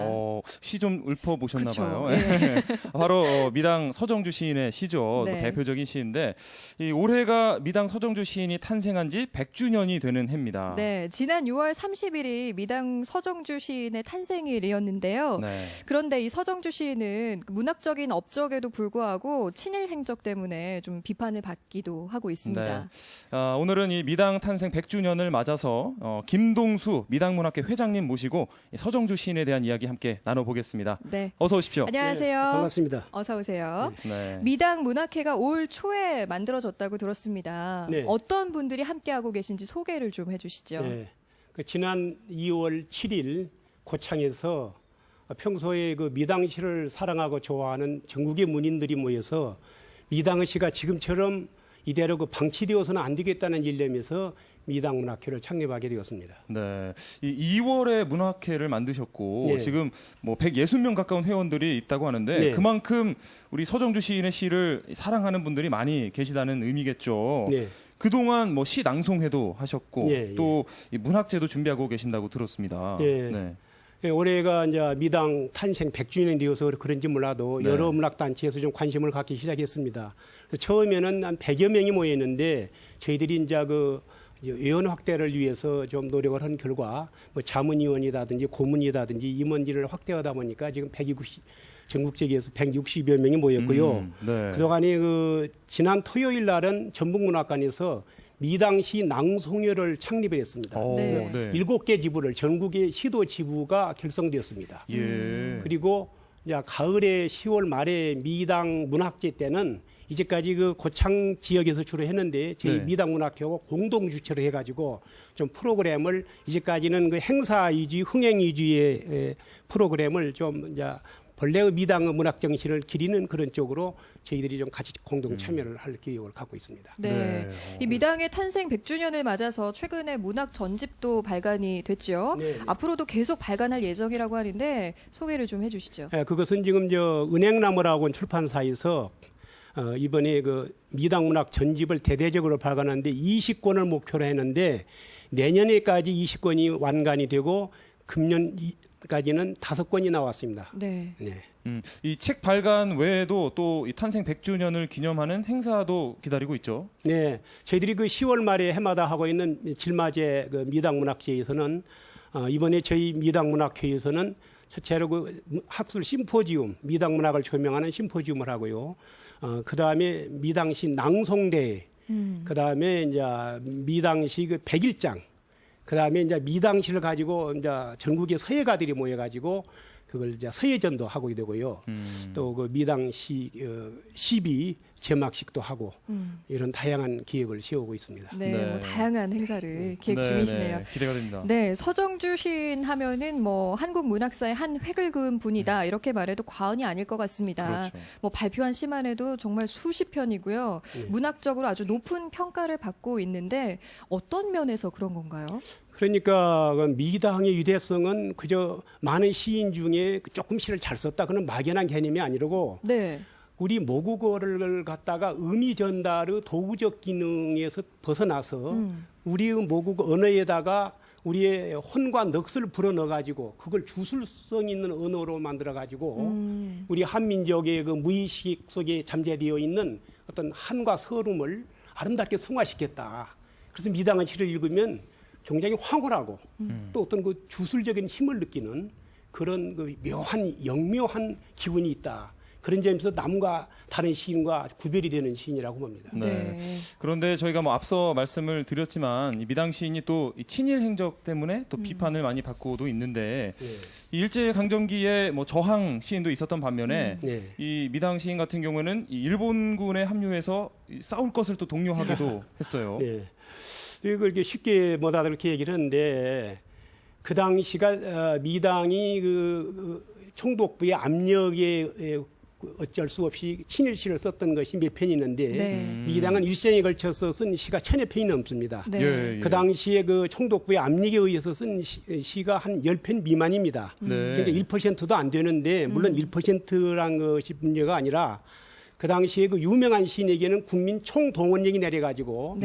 Speaker 2: 시 좀 읊어보셨나
Speaker 1: 그쵸.
Speaker 2: 봐요.
Speaker 1: 예.
Speaker 2: 바로 미당 서정주 시인의 시죠.
Speaker 1: 네.
Speaker 2: 대표적인 시인데 이 올해가 미당 서정주 시인이 탄생한 지 100주년이 되는 해입니다.
Speaker 1: 네, 지난 6월 30일이 미당 서정주 시인의 탄생일이었는데요.
Speaker 2: 네.
Speaker 1: 그런데 이 서정주 시인은 문학적인 업적에도 불구하고 친일 행적 때문에 좀 비판을 받기도 하고 있습니다.
Speaker 2: 네. 오늘은 이 미당 탄생 100주년을 맞아서 김동수 미당문학회 회장님 모시고 서정주 시인에 대한 이야기 함께 나눠보겠습니다.
Speaker 1: 네.
Speaker 2: 어서 오십시오.
Speaker 1: 안녕하세요.
Speaker 8: 네, 반갑습니다.
Speaker 1: 어서 오세요.
Speaker 2: 네.
Speaker 1: 미당 문학회가 올 초에 만들어졌다고 들었습니다.
Speaker 8: 네.
Speaker 1: 어떤 분들이 함께하고 계신지 소개를 좀 해주시죠.
Speaker 8: 네. 지난 2월 7일 고창에서 평소에 그 미당시를 사랑하고 좋아하는 전국의 문인들이 모여서 미당시가 지금처럼 이대로 그 방치되어서는 안 되겠다는 일념에서 미당문학회를 창립하게 되었습니다.
Speaker 2: 네, 이 2월에 문학회를 만드셨고
Speaker 8: 네.
Speaker 2: 지금 뭐 160명 가까운 회원들이 있다고 하는데
Speaker 8: 네.
Speaker 2: 그만큼 우리 서정주 시인의 시를 사랑하는 분들이 많이 계시다는 의미겠죠.
Speaker 8: 네.
Speaker 2: 그동안 뭐 시 낭송회도 하셨고
Speaker 8: 예,
Speaker 2: 또 이 문학제도 준비하고 계신다고 들었습니다.
Speaker 8: 예.
Speaker 2: 네.
Speaker 8: 예, 올해가 이제 미당 탄생 100주년이 되어서 그런지 몰라도
Speaker 2: 네.
Speaker 8: 여러 문학단체에서 좀 관심을 갖기 시작했습니다. 처음에는 한 100여 명이 모였는데 저희들이 이제 그 의원 확대를 위해서 좀 노력을 한 결과 뭐 자문위원이라든지 고문이라든지 임원진을 확대하다 보니까 지금 120 전국적에서 160여 명이 모였고요.
Speaker 2: 네.
Speaker 8: 그동안에 그 지난 토요일 날은 전북문학관에서 미당시 낭송회를 창립했습니다.
Speaker 1: 네.
Speaker 2: 네.
Speaker 8: 7개 지부를 전국의 시도 지부가 결성되었습니다.
Speaker 2: 예.
Speaker 8: 그리고 이제 가을에 10월 말에 미당 문학제 때는 이제까지 그 고창 지역에서 주로 했는데 저희
Speaker 2: 네.
Speaker 8: 미당 문학회하고 공동 주최를 해가지고 좀 프로그램을 이제까지는 그 행사 위주, 흥행 위주의 프로그램을 좀 이제 본래의 미당의 문학 정신을 기리는 그런 쪽으로 저희들이 좀 같이 공동 참여를 할 계획을 갖고 있습니다.
Speaker 1: 네. 이 미당의 탄생 100주년을 맞아서 최근에 문학 전집도 발간이 됐죠.
Speaker 8: 네.
Speaker 1: 앞으로도 계속 발간할 예정이라고 하는데 소개를 좀 해주시죠.
Speaker 8: 그것은 지금 은행나무라고 출판사에서 이번에 그 미당 문학 전집을 대대적으로 발간하는데 20권을 목표로 했는데 내년에까지 20권이 완간이 되고 금년까지는 5권이 나왔습니다.
Speaker 1: 네.
Speaker 8: 네.
Speaker 2: 이 책 발간 외에도 또 이 탄생 100주년을 기념하는 행사도 기다리고 있죠.
Speaker 8: 네. 저희들이 그 10월 말에 해마다 하고 있는 질맞이 그 미당 문학제에서는 이번에 저희 미당 문학회에서는 첫째로 그 학술 심포지움, 미당 문학을 조명하는 심포지움을 하고요. 그 다음에 미당시 낭송대회, 그 다음에 이제 미당시 그 100일장, 그 다음에 이제 미당시를 가지고 이제 전국의 서예가들이 모여가지고 그걸 이제 서예전도 하고 되고요. 또 그 미당 시비 제막식도 하고 이런 다양한 기획을 세우고 있습니다.
Speaker 1: 네, 뭐 다양한 행사를 기획 중이시네요.
Speaker 2: 네, 기대가 됩니다.
Speaker 1: 네, 서정주 시인 하면은 뭐 한국 문학사의 한 획을 그은 분이다 이렇게 말해도 과언이 아닐 것 같습니다.
Speaker 2: 그렇죠.
Speaker 1: 뭐 발표한 시만 해도 정말 수십 편이고요. 문학적으로 아주 높은 평가를 받고 있는데 어떤 면에서 그런 건가요?
Speaker 8: 그러니까 그 미당의 유대성은 그저 많은 시인 중에 조금 시를 잘 썼다 그런 막연한 개념이 아니라고
Speaker 1: 네.
Speaker 8: 우리 모국어를 갖다가 의미 전달의 도구적 기능에서 벗어나서 우리의 모국어 언어에다가 우리의 혼과 넋을 불어넣어 가지고 그걸 주술성 있는 언어로 만들어 가지고 우리 한민족의 그 무의식 속에 잠재되어 있는 어떤 한과 서름을 아름답게 성화시켰다. 그래서 미당의 시를 읽으면 굉장히 황홀하고 또 어떤 그 주술적인 힘을 느끼는 그런 그 묘한 영묘한 기운이 있다. 그런 점에서 남과 다른 시인과 구별이 되는 시인이라고 봅니다.
Speaker 2: 네. 그런데 저희가 뭐 앞서 말씀을 드렸지만 이 미당 시인이 또 이 친일 행적 때문에 또 비판을 많이 받고도 있는데 이 일제 강점기에 뭐 저항 시인도 있었던 반면에 이 미당 시인 같은 경우는 이 일본군에 합류해서 싸울 것을 또 독려하기도 했어요.
Speaker 8: 네. 이걸 이렇게 쉽게 못 알아듣게 얘기를 하는데 그 당시가 미당이 그 총독부의 압력에 어쩔 수 없이 친일시를 썼던 것이 몇 편이 있는데 미당은 일생에 걸쳐서 쓴 시가 1000여 편이 넘습니다. 그 당시에 그 총독부의 압력에 의해서 쓴 시가 한 10편 미만입니다. 그러니까 1%도 안 되는데 물론 1%란 것이 문제가 아니라 그 당시에 그 유명한 시인에게는 국민 총동원령이 내려가지고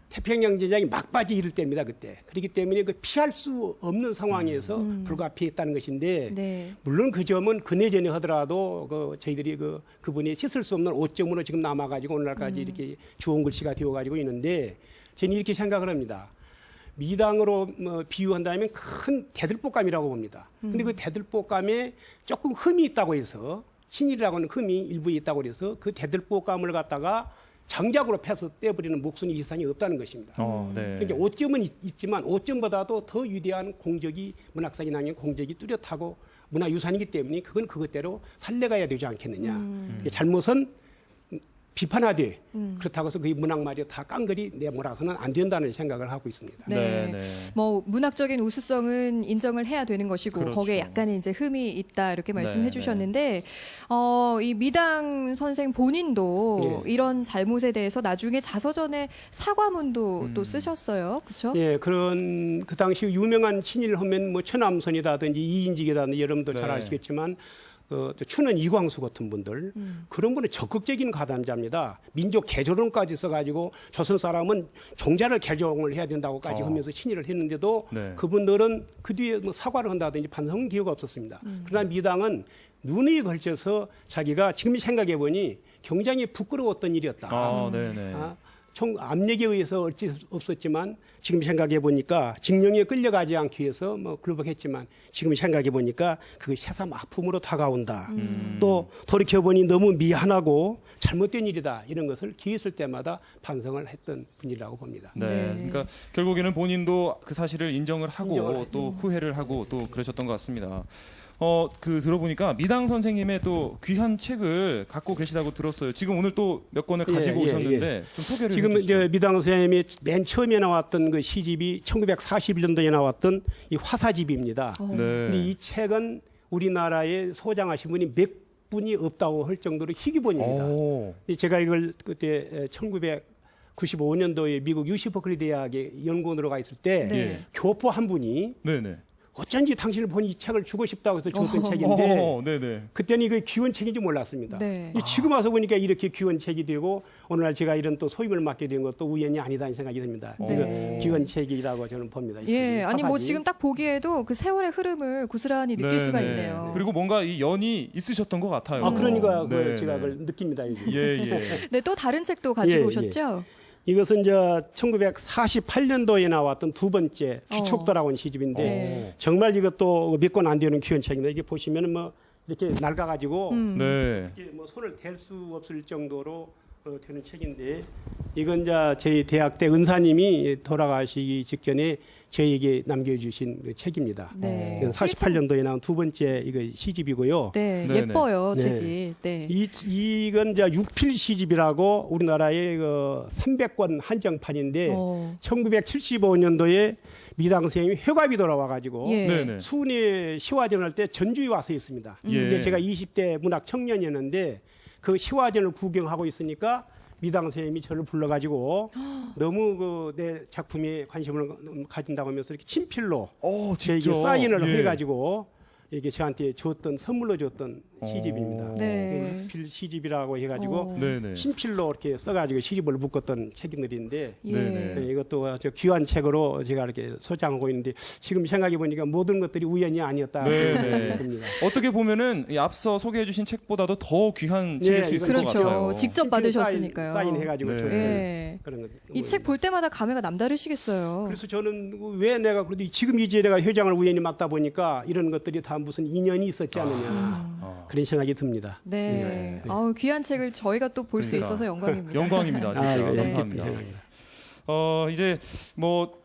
Speaker 8: 태평양 전쟁이 막바지 이를 때입니다. 그때. 그렇기 때문에 그 피할 수 없는 상황에서 불가피했다는 것인데 물론 그 점은 근해전에 하더라도 그 저희들이 그분이 씻을 수 없는 오점으로 지금 남아가지고 오늘날까지 이렇게 좋은 글씨가 되어가지고 있는데 저는 이렇게 생각을 합니다. 미당으로 뭐 비유한다면 큰 대들보감이라고 봅니다. 근데 그 대들보감에 조금 흠이 있다고 해서 친일이라고는 흠이 일부에 있다고 해서 그 대들보감을 갖다가 장작으로 패서 떼버리는 목숨 이상이 없다는 것입니다. 그러니까 오점은 있지만 오점보다도 더 위대한 공적이 문학상이 나면 공적이 뚜렷하고 문화유산이기 때문에 그건 그것대로 살려가야 되지 않겠느냐. 잘못은 비판하되 그렇다고 해서 그 문학말이 다 깡그리 내몰아서는 안 된다는 생각을 하고 있습니다.
Speaker 1: 뭐 문학적인 우수성은 인정을 해야 되는 것이고 거기에 약간의 이제 흠이 있다 이렇게 말씀해 주셨는데 이 미당 선생 본인도 이런 잘못에 대해서 나중에 자서전에 사과문도 또 쓰셨어요. 그렇죠?
Speaker 8: 예, 그런 그 당시 유명한 친일 하면 뭐 천암선이라든지 이인직이라든지 여러분들 잘 아시겠지만 추는 이광수 같은 분들 그런 분은 적극적인 가담자입니다. 민족 개조론까지 써가지고 조선 사람은 종자를 개종을 해야 된다고까지 하면서 친일을 했는데도 그분들은 그 뒤에 뭐 사과를 한다든지 반성 기회가 없었습니다. 그러나 미당은 눈에 걸쳐서 자기가 지금 생각해 보니 굉장히 부끄러웠던 일이었다. 압력에 의해서 어쩔 수 없었지만 지금 생각해 보니까 징령에 끌려가지 않기 위해서 뭐 굴복했지만 지금 생각해 보니까 그게 새삼 아픔으로 다가온다. 또 돌이켜 보니 너무 미안하고 잘못된 일이다 이런 것을 기회 있을 때마다 반성을 했던 분이라고 봅니다.
Speaker 2: 그러니까 결국에는 본인도 그 사실을 인정을 하고 또 후회를 하고 또 그러셨던 것 같습니다. 들어보니까 미당 선생님의 또 귀한 책을 갖고 계시다고 들었어요. 지금 오늘 또 몇 권을 가지고 오셨는데 좀 소개를
Speaker 8: 지금
Speaker 2: 해주시죠.
Speaker 8: 이제 미당 선생님이 맨 처음에 나왔던 그 시집이 1941년도에 나왔던 이 화사집입니다. 근데 이 책은 우리나라에 소장하신 분이 몇 분이 없다고 할 정도로 희귀본입니다. 제가 이걸 그때 1995년도에 미국 UC 버클리 대학에 연구원으로 가 있을 때 교포 한 분이 어쩐지 당신을 보니 이 책을 주고 싶다고 해서 줬던 책인데 그때는 이게 귀한 책인지 몰랐습니다. 지금 와서 보니까 이렇게 귀한 책이 되고 오늘날 제가 이런 또 소임을 맡게 된 것도 우연이 아니다는 생각이 듭니다. 귀한 책이라고 저는 봅니다.
Speaker 1: 아니 뭐 지금 딱 보기에도 그 세월의 흐름을 고스란히 느낄 수가 있네요.
Speaker 2: 그리고 뭔가 이 연이 있으셨던 것 같아요.
Speaker 8: 그러니까 제가 그걸 느낍니다.
Speaker 1: 네, 또 다른 책도 가지고 오셨죠?
Speaker 8: 이것은 이제 1948년도에 나왔던 두 번째 주촉도라고 하는 시집인데 정말 이것도 몇 권 안 되는 귀한 책인데 이게 보시면은 뭐 이렇게 낡아가지고 이렇게 뭐 손을 댈 수 없을 정도로 되는 책인데 이건 이제 저희 대학 때 은사님이 돌아가시기 직전에 저에게 남겨주신 그 책입니다.
Speaker 1: 네.
Speaker 8: 48년도에 나온 두 번째 이거 시집이고요.
Speaker 1: 네,
Speaker 2: 네네.
Speaker 1: 예뻐요,
Speaker 8: 네.
Speaker 1: 책이. 네.
Speaker 8: 이건 이제 육필 시집이라고 우리나라의 그 300권 한정판인데 1975년도에 미당 선생님이 회갑이 돌아와가지고
Speaker 1: 예.
Speaker 2: 네네.
Speaker 8: 수은이 시화전 할 때 전주에 와서 있습니다.
Speaker 2: 예.
Speaker 8: 근데 제가 20대 문학 청년이었는데 그 시화전을 구경하고 있으니까 미당 선생님이 저를 불러가지고 너무 그 내 작품에 관심을 가진다고 하면서 이렇게 친필로 저에게
Speaker 2: 직접?
Speaker 8: 사인을
Speaker 2: 예.
Speaker 8: 해가지고 이게 저한테 줬던 선물로 줬던 시집입니다.
Speaker 1: 네.
Speaker 8: 필 시집이라고 해가지고
Speaker 2: 네네.
Speaker 8: 친필로 이렇게 써가지고 시집을 묶었던 책들인데
Speaker 1: 예.
Speaker 2: 네네.
Speaker 8: 이것도 아주 귀한 책으로 제가 이렇게 소장하고 있는데 지금 생각해 보니까 모든 것들이 우연이 아니었다
Speaker 2: 네네.
Speaker 8: 듭니다.
Speaker 2: 어떻게 보면은 이 앞서 소개해주신 책보다도 더 귀한 책일 수 있을 것
Speaker 1: 그렇죠.
Speaker 2: 같아요.
Speaker 1: 직접 받으셨으니까요.
Speaker 8: 사인해가지고
Speaker 2: 네.
Speaker 8: 줬던
Speaker 1: 예.
Speaker 8: 그런 것.
Speaker 1: 이 책 볼 때마다 감회가 남다르시겠어요.
Speaker 8: 그래서 저는 왜 내가 그래도 지금 이제 내가 회장을 우연히 맡다 보니까 이런 것들이 다 무슨 인연이 있었지 않느냐 그런 생각이 듭니다.
Speaker 1: 네. 아우, 귀한 책을 저희가 또 볼 수
Speaker 2: 그러니까.
Speaker 1: 있어서 영광입니다.
Speaker 2: 영광입니다, 진짜.
Speaker 8: 네.
Speaker 2: 감사합니다. 이제 뭐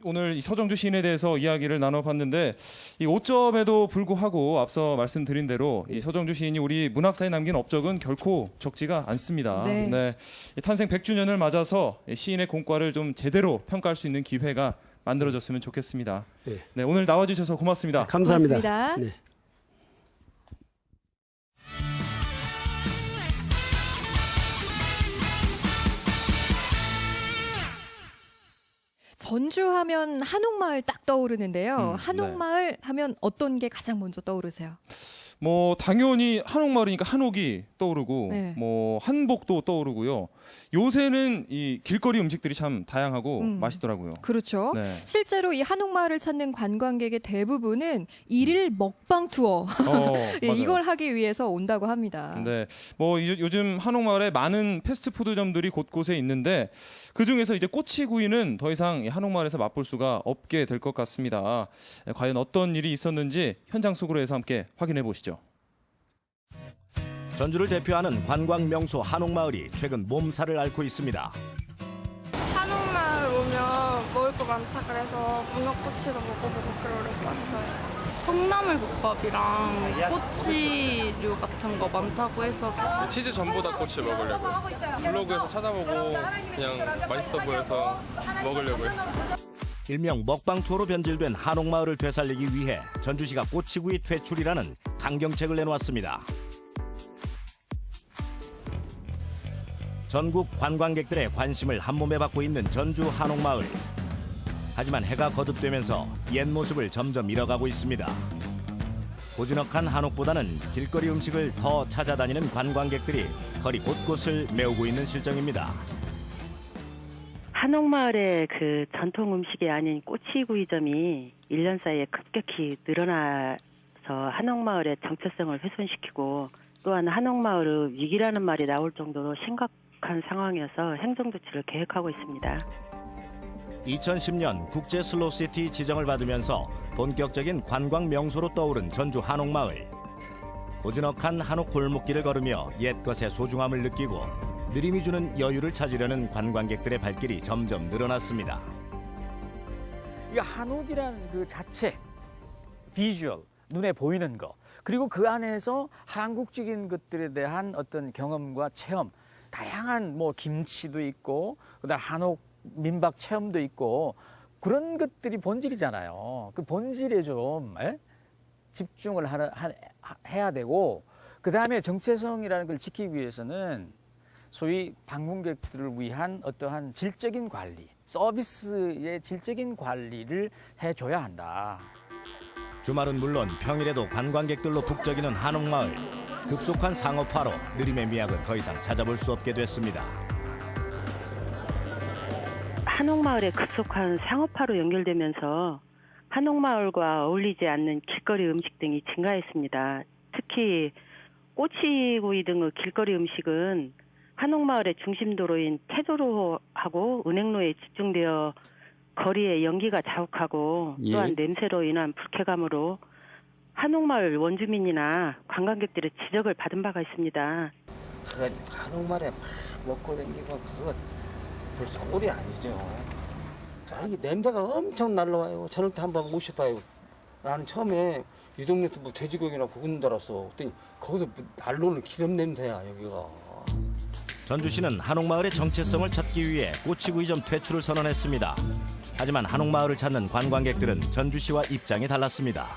Speaker 2: 오늘 이 서정주 시인에 대해서 이야기를 나눠봤는데 이 5점에도 불구하고 앞서 말씀드린 대로 이 서정주 시인이 우리 문학사에 남긴 업적은 결코 적지가 않습니다.
Speaker 1: 네.
Speaker 2: 이 탄생 100주년을 맞아서 시인의 공과를 좀 제대로 평가할 수 있는 기회가 만들어졌으면 좋겠습니다.
Speaker 8: 네.
Speaker 2: 네, 오늘 나와주셔서 고맙습니다.
Speaker 8: 감사합니다.
Speaker 1: 고맙습니다.
Speaker 8: 네.
Speaker 1: 전주하면 한옥마을 딱 떠오르는데요.
Speaker 2: 네.
Speaker 1: 한옥마을 하면 어떤 게 가장 먼저 떠오르세요?
Speaker 2: 뭐 당연히 한옥마을이니까 한옥이 떠오르고
Speaker 1: 네.
Speaker 2: 뭐 한복도 떠오르고요. 요새는 이 길거리 음식들이 참 다양하고
Speaker 1: 음.
Speaker 2: 맛있더라고요.
Speaker 1: 그렇죠.
Speaker 2: 네.
Speaker 1: 실제로 이 한옥마을을 찾는 관광객의 대부분은 일일 먹방 투어 예,
Speaker 2: 맞아요.
Speaker 1: 이걸 하기 위해서 온다고 합니다.
Speaker 2: 네, 뭐 요즘 한옥마을에 많은 패스트푸드점들이 곳곳에 있는데 그 중에서 이제 꼬치구이는 더 이상 이 한옥마을에서 맛볼 수가 없게 될 것 같습니다. 과연 어떤 일이 있었는지 현장 속으로 해서 함께 확인해 보시죠.
Speaker 15: 전주를 대표하는 관광 명소 한옥마을이 최근 몸살을 앓고 있습니다.
Speaker 16: 한옥마을 오면 먹을 거 많다 그래서 문어꼬치도 먹어보고 그러려고 왔어요. 콩나물국밥이랑 꼬치류 같은 거 많다고 해서
Speaker 17: 치즈 전보다꼬치 먹으려고요. 블로그에서 찾아보고 그냥 맛있어 보여서 먹으려고요.
Speaker 15: 일명 먹방 투어로 변질된 한옥마을을 되살리기 위해 전주시가 꼬치구이 퇴출이라는 강경책을 내놓았습니다. 전국 관광객들의 관심을 한몸에 받고 있는 전주 한옥마을. 하지만 해가 거듭되면서 옛 모습을 점점 잃어가고 있습니다. 고즈넉한 한옥보다는 길거리 음식을 더 찾아다니는 관광객들이 거리 곳곳을 메우고 있는 실정입니다.
Speaker 14: 한옥마을의 그 전통 음식이 아닌 꼬치구이점이 1년 사이에 급격히 늘어나서 한옥마을의 정체성을 훼손시키고 또한 한옥마을의 위기라는 말이 나올 정도로 심각한 상황이어서 행정조치를 계획하고 있습니다.
Speaker 15: 2010년 국제 슬로우시티 지정을 받으면서 본격적인 관광 명소로 떠오른 전주 한옥마을. 고즈넉한 한옥 골목길을 걸으며 옛것의 소중함을 느끼고 느림이 주는 여유를 찾으려는 관광객들의 발길이 점점 늘어났습니다.
Speaker 18: 이 한옥이라는 그 자체, 비주얼, 눈에 보이는 거, 그리고 그 안에서 한국적인 것들에 대한 어떤 경험과 체험, 다양한 뭐 김치도 있고, 그다음 한옥 민박 체험도 있고, 그런 것들이 본질이잖아요. 그 본질에 좀 집중을 해야 되고, 그 다음에 정체성이라는 걸 지키기 위해서는 소위 방문객들을 위한 어떠한 질적인 관리, 서비스의 질적인 관리를 해줘야 한다.
Speaker 15: 주말은 물론 평일에도 관광객들로 북적이는 한옥마을. 급속한 상업화로 느림의 미학은 더 이상 찾아볼 수 없게 됐습니다.
Speaker 14: 한옥마을의 급속한 상업화로 연결되면서 한옥마을과 어울리지 않는 길거리 음식 등이 증가했습니다. 특히 꼬치구이 등의 길거리 음식은 한옥마을의 중심도로인 태도로하고 은행로에 집중되어 거리의 연기가 자욱하고 또한 냄새로 인한 불쾌감으로 한옥마을 원주민이나 관광객들의 지적을 받은 바가 있습니다.
Speaker 19: 그거 한옥마을에 막 먹고 다니고 그거 벌써 꼴이 아니죠. 자, 이게 냄새가 엄청 날라와요. 저녁 때 한번 모셔봐요. 나는 처음에 이 동네에서 뭐 돼지고기나 구운 줄 알았어. 그랬더니 거기서 뭐 날로는 기름 냄새야 여기가.
Speaker 15: 전주시는 한옥마을의 정체성을 찾기 위해 꼬치구이점 퇴출을 선언했습니다. 하지만 한옥마을을 찾는 관광객들은 전주시와 입장이 달랐습니다.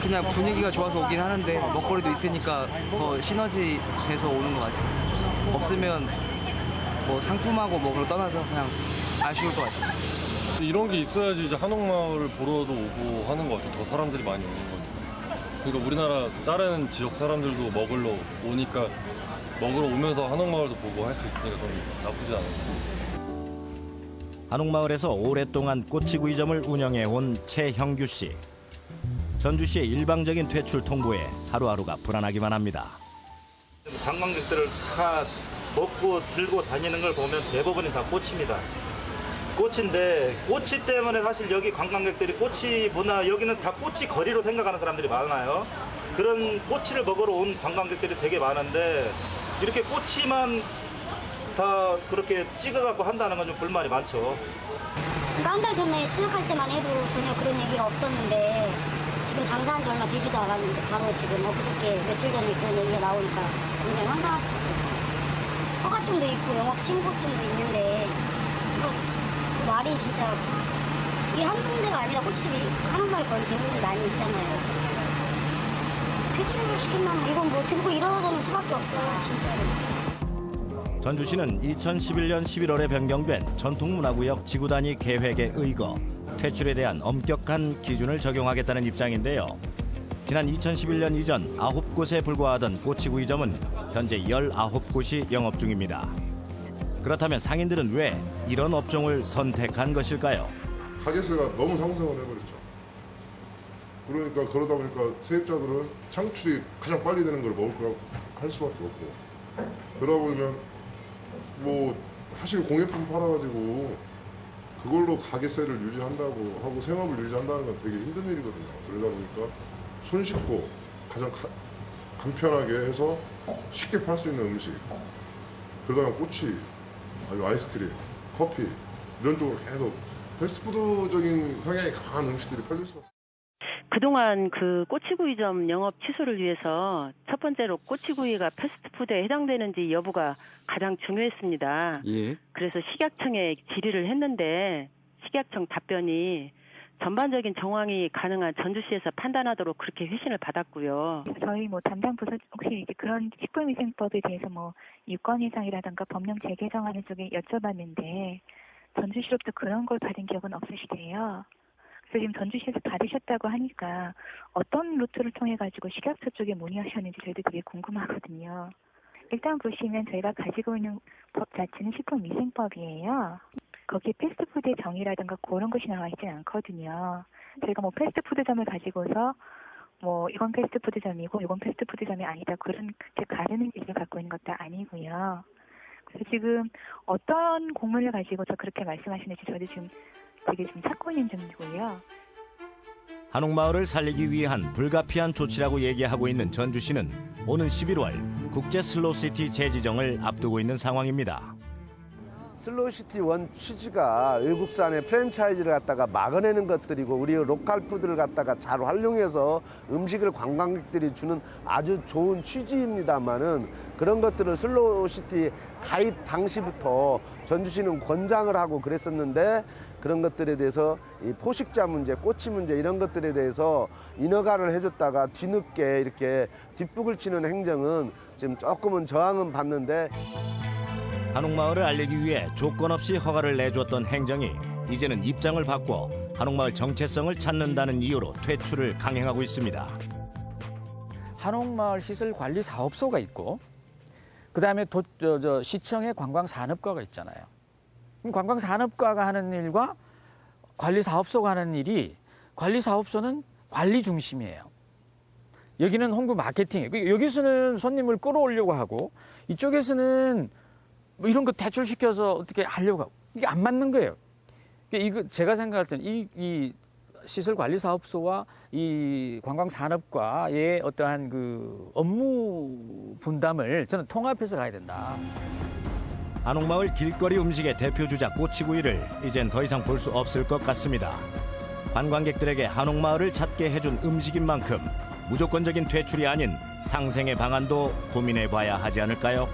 Speaker 20: 그냥 분위기가 좋아서 오긴 하는데 먹거리도 있으니까 더 시너지 돼서 오는 것 같아요. 없으면 뭐 상품하고 먹으러 떠나서 그냥 아쉬울 것 같아요.
Speaker 17: 이런 게 있어야지 이제 한옥마을을 보러도 오고 하는 것 같아요. 더 사람들이 많이 오는 거니까. 그러니까 우리나라 다른 지역 사람들도 먹으러 오니까 먹으러 오면서 한옥마을도 보고 할 수 있으니까 저는 나쁘지 않아요.
Speaker 15: 한옥마을에서 오랫동안 꼬치구이점을 운영해온 최형규 씨. 전주시의 일방적인 퇴출 통보에 하루하루가 불안하기만 합니다.
Speaker 21: 관광객들을 다 먹고 들고 다니는 걸 보면 대부분이 다 꼬치입니다. 꼬치인데 꼬치 때문에 사실 여기 관광객들이 꼬치 문화 여기는 다 꼬치 거리로 생각하는 사람들이 많아요. 그런 꼬치를 먹으러 온 관광객들이 되게 많은데 이렇게 꼬치만 다 그렇게 찍어갖고 한다는 건 좀 불만이 많죠.
Speaker 7: 한 달 전에 시작할 때만 해도 전혀 그런 얘기가 없었는데 지금 장사한 지 얼마 되지도 않았는데 바로 지금 엊그저께 며칠 전에 그런 얘기가 나오니까 굉장히 황당했습니다. 허가증도 있고 영업 신고증도 있는데 이거 말이 진짜 이게 한두 군데가 아니라 꼬치집이 한옥마을 거의 대부분 많이 있잖아요. 퇴출시키면 이건 뭐 듣고 이러는 수밖에 없어요, 진짜로.
Speaker 15: 전주시는 2011년 11월에 변경된 전통문화구역 지구단위 계획에 의거 퇴출에 대한 엄격한 기준을 적용하겠다는 입장인데요. 지난 2011년 이전 9곳에 불과하던 꼬치구이점은 현재 19곳이 영업 중입니다. 그렇다면 상인들은 왜 이런 업종을 선택한 것일까요?
Speaker 22: 가게세가 너무 상승을 해버렸죠. 그러니까 그러다 보니까 세입자들은 창출이 가장 빨리 되는 걸 먹을 거 할 수밖에 없고 그러다 보면 뭐 사실 공예품 팔아가지고 그걸로 가게세를 유지한다고 하고 생업을 유지한다는 건 되게 힘든 일이거든요. 그러다 보니까 손쉽고 가장 간편하게 해서 쉽게 팔 수 있는 음식 그러다 보면 꼬치, 아니면 아이스크림, 커피 이런 쪽으로 계속 패스트푸드적인 성향이 강한 음식들이 팔릴 수밖에.
Speaker 14: 그동안 그 꼬치구이점 영업 취소를 위해서 첫 번째로 꼬치구이가 패스트푸드에 해당되는지 여부가 가장 중요했습니다.
Speaker 20: 예.
Speaker 14: 그래서 식약청에 질의를 했는데 식약청 답변이 전반적인 정황이 가능한 전주시에서 판단하도록 그렇게 회신을 받았고요.
Speaker 9: 저희 뭐 담당 부서 혹시 이제 그런 식품위생법에 대해서 뭐 유권위상이라든가 법령 재개정하는 쪽에 여쭤봤는데 전주시로부터 그런 걸 받은 기억은 없으시대요. 그래서 지금 전주시에서 받으셨다고 하니까 어떤 루트를 통해 가지고 식약처 쪽에 문의하셨는지 저희도 되게 궁금하거든요. 일단 보시면 저희가 가지고 있는 법 자체는 식품위생법이에요. 거기에 패스트푸드의 정의라든가 그런 것이 나와 있지 않거든요. 저희가 뭐 패스트푸드점을 가지고서 뭐 이건 패스트푸드점이고 이건 패스트푸드점이 아니다 그런 가르는 기준을 갖고 있는 것도 아니고요. 그래서 지금 어떤 공문을 가지고서 그렇게 말씀하시는지 저도 지금 되게 좀 찾고 있는 중이고요.
Speaker 15: 한옥마을을 살리기 위한 불가피한 조치라고 얘기하고 있는 전주시는 오는 11월 국제 슬로우시티 재지정을 앞두고 있는 상황입니다.
Speaker 23: 슬로우시티 원 취지가 외국산의 프랜차이즈를 갖다가 막아내는 것들이고 우리 로컬 푸드를 갖다가 잘 활용해서 음식을 관광객들이 주는 아주 좋은 취지입니다만은 그런 것들을 슬로우시티 가입 당시부터 전주시는 권장을 하고 그랬었는데 그런 것들에 대해서 이 포식자 문제, 꼬치 문제 이런 것들에 대해서 인허가를 해줬다가 뒤늦게 이렇게 뒷북을 치는 행정은 지금 조금은 저항은 받는데
Speaker 15: 한옥마을을 알리기 위해 조건 없이 허가를 내주었던 행정이 이제는 입장을 바꿔 한옥마을 정체성을 찾는다는 이유로 퇴출을 강행하고 있습니다.
Speaker 18: 한옥마을 시설관리사업소가 있고 그다음에 시청의 관광산업과가 있잖아요. 관광산업과가 하는 일과 관리사업소가 하는 일이 관리사업소는 관리 중심이에요. 여기는 홍보 마케팅이에요. 여기서는 손님을 끌어오려고 하고 이쪽에서는 뭐 이런 거 대출시켜서 어떻게 하려고 하고 이게 안 맞는 거예요. 이거 제가 생각할 때는 이 시설관리사업소와 이 관광산업과의 어떠한 그 업무 분담을 저는 통합해서 가야 된다.
Speaker 15: 한옥마을 길거리 음식의 대표 주자 꼬치구이를 이젠 더 이상 볼 수 없을 것 같습니다. 관광객들에게 한옥마을을 찾게 해준 음식인 만큼 무조건적인 퇴출이 아닌 상생의 방안도 고민해봐야 하지 않을까요?